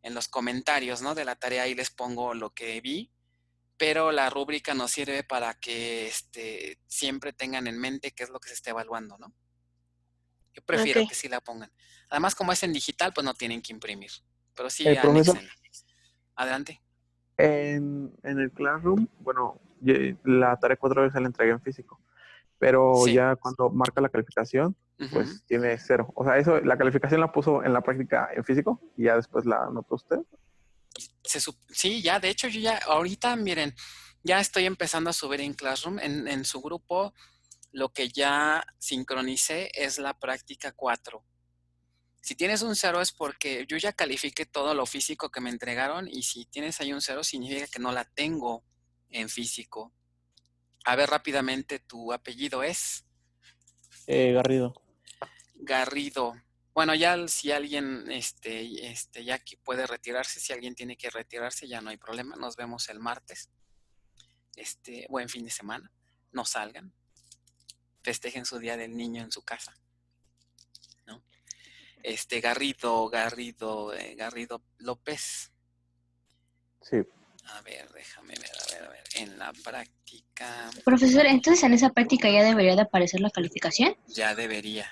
[SPEAKER 2] los comentarios, ¿no? De la tarea, ahí les pongo lo que vi, pero la rúbrica nos sirve para que siempre tengan en mente qué es lo que se está evaluando, ¿no? Yo prefiero
[SPEAKER 1] Ok.
[SPEAKER 2] que sí la pongan. Además, como es en digital, pues no tienen que imprimir. Pero sí,
[SPEAKER 6] Profesor,
[SPEAKER 2] anexen. Adelante.
[SPEAKER 6] en el Classroom, bueno, la tarea 4 veces la entregué en físico, pero
[SPEAKER 2] Sí.
[SPEAKER 6] ya cuando marca la calificación, pues tiene 0. O sea, eso, la calificación la puso en la práctica en físico y ya después la anotó usted.
[SPEAKER 2] Sí, ya, de hecho, yo ya, ahorita, miren, ya estoy empezando a subir en Classroom. En su grupo, lo que ya sincronicé es la práctica 4. Si tienes un 0 es porque yo ya califiqué todo lo físico que me entregaron, y si tienes ahí un 0 significa que no la tengo en físico. A ver, rápidamente, ¿tu apellido es?
[SPEAKER 6] Garrido.
[SPEAKER 2] Garrido. Bueno, ya si alguien ya aquí puede retirarse, si alguien tiene que retirarse, ya no hay problema. Nos vemos el martes. Buen fin de semana. No salgan. Festejen su Día del Niño en su casa, ¿no? Garrido López.
[SPEAKER 6] Sí.
[SPEAKER 2] A ver, déjame ver, a ver. En la práctica.
[SPEAKER 7] Profesor, entonces en esa práctica ya debería de aparecer la calificación.
[SPEAKER 2] Ya debería.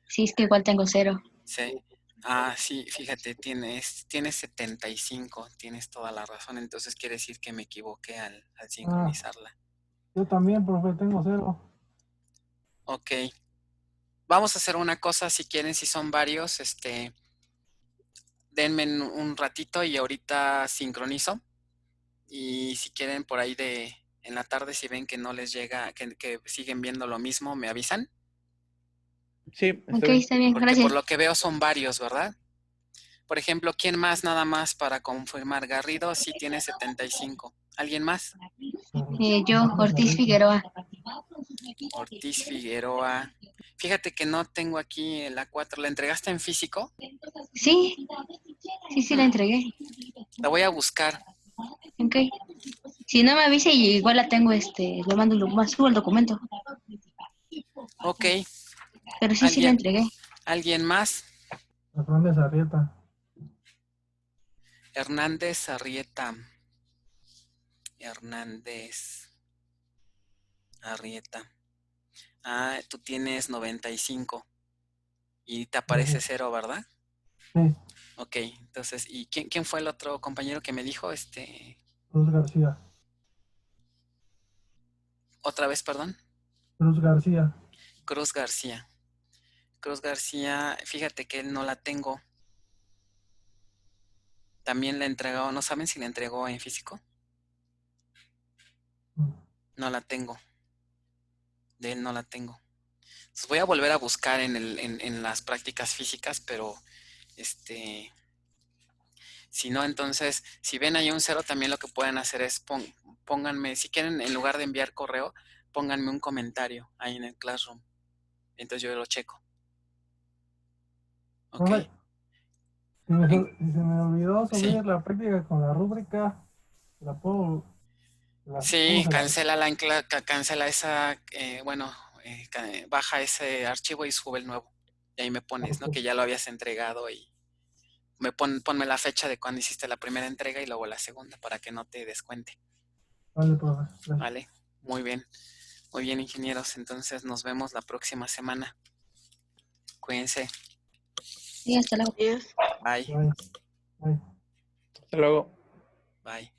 [SPEAKER 7] Sí, es que igual tengo 0.
[SPEAKER 2] Sí. Sí, fíjate, tienes 75, tienes toda la razón. Entonces quiere decir que me equivoqué al sincronizarla.
[SPEAKER 3] Yo también, profe, tengo 0.
[SPEAKER 2] Ok. Vamos a hacer una cosa, si quieren, si son varios, denme un ratito y ahorita sincronizo. Y si quieren por ahí en la tarde, si ven que no les llega, que siguen viendo lo mismo, me avisan.
[SPEAKER 6] Sí,
[SPEAKER 7] Ok, está bien,
[SPEAKER 2] Porque
[SPEAKER 7] gracias.
[SPEAKER 2] por lo que veo son varios, ¿verdad? Por ejemplo, ¿quién más nada más para confirmar? Garrido sí tiene 75. ¿Alguien más?
[SPEAKER 7] Yo, Ortiz Figueroa.
[SPEAKER 2] Ortiz Figueroa. Fíjate que no tengo aquí la 4. ¿La entregaste en físico?
[SPEAKER 7] Sí, la entregué.
[SPEAKER 2] La voy a buscar.
[SPEAKER 7] Ok. Si no me avisa, igual la tengo, le mando subo el documento.
[SPEAKER 2] Ok.
[SPEAKER 7] Pero sí la entregué.
[SPEAKER 2] ¿Alguien más?
[SPEAKER 3] Hernández Arrieta.
[SPEAKER 2] Hernández Arrieta. Hernández Arrieta. Tú tienes 95. Y te aparece 0, ¿verdad?
[SPEAKER 3] Sí.
[SPEAKER 2] Ok, entonces, ¿y quién fue el otro compañero que me dijo?
[SPEAKER 3] Cruz García.
[SPEAKER 2] Otra vez, perdón.
[SPEAKER 3] Cruz García.
[SPEAKER 2] Cruz García. Cruz García, fíjate que él no la tengo. También la entregó, ¿no saben si la entregó en físico? No la tengo. De él no la tengo. Entonces voy a volver a buscar en las prácticas físicas, pero si no, entonces, si ven ahí un 0, también lo que pueden hacer es pónganme, si quieren, en lugar de enviar correo, pónganme un comentario ahí en el Classroom. Entonces yo lo checo. Ok.
[SPEAKER 3] Si se me olvidó subir
[SPEAKER 2] Sí.
[SPEAKER 3] la práctica con la rúbrica, la puedo...
[SPEAKER 2] Sí, cancela esa, baja ese archivo y sube el nuevo. Y ahí me pones, ¿no? Que ya lo habías entregado, y ponme la fecha de cuando hiciste la primera entrega y luego la segunda para que no te descuente.
[SPEAKER 3] Vale, profe. Gracias.
[SPEAKER 2] Vale, muy bien, ingenieros. Entonces nos vemos la próxima semana. Cuídense.
[SPEAKER 7] Sí, hasta luego.
[SPEAKER 1] Adiós.
[SPEAKER 2] Bye.
[SPEAKER 3] Bye. Bye.
[SPEAKER 6] Hasta luego.
[SPEAKER 2] Bye.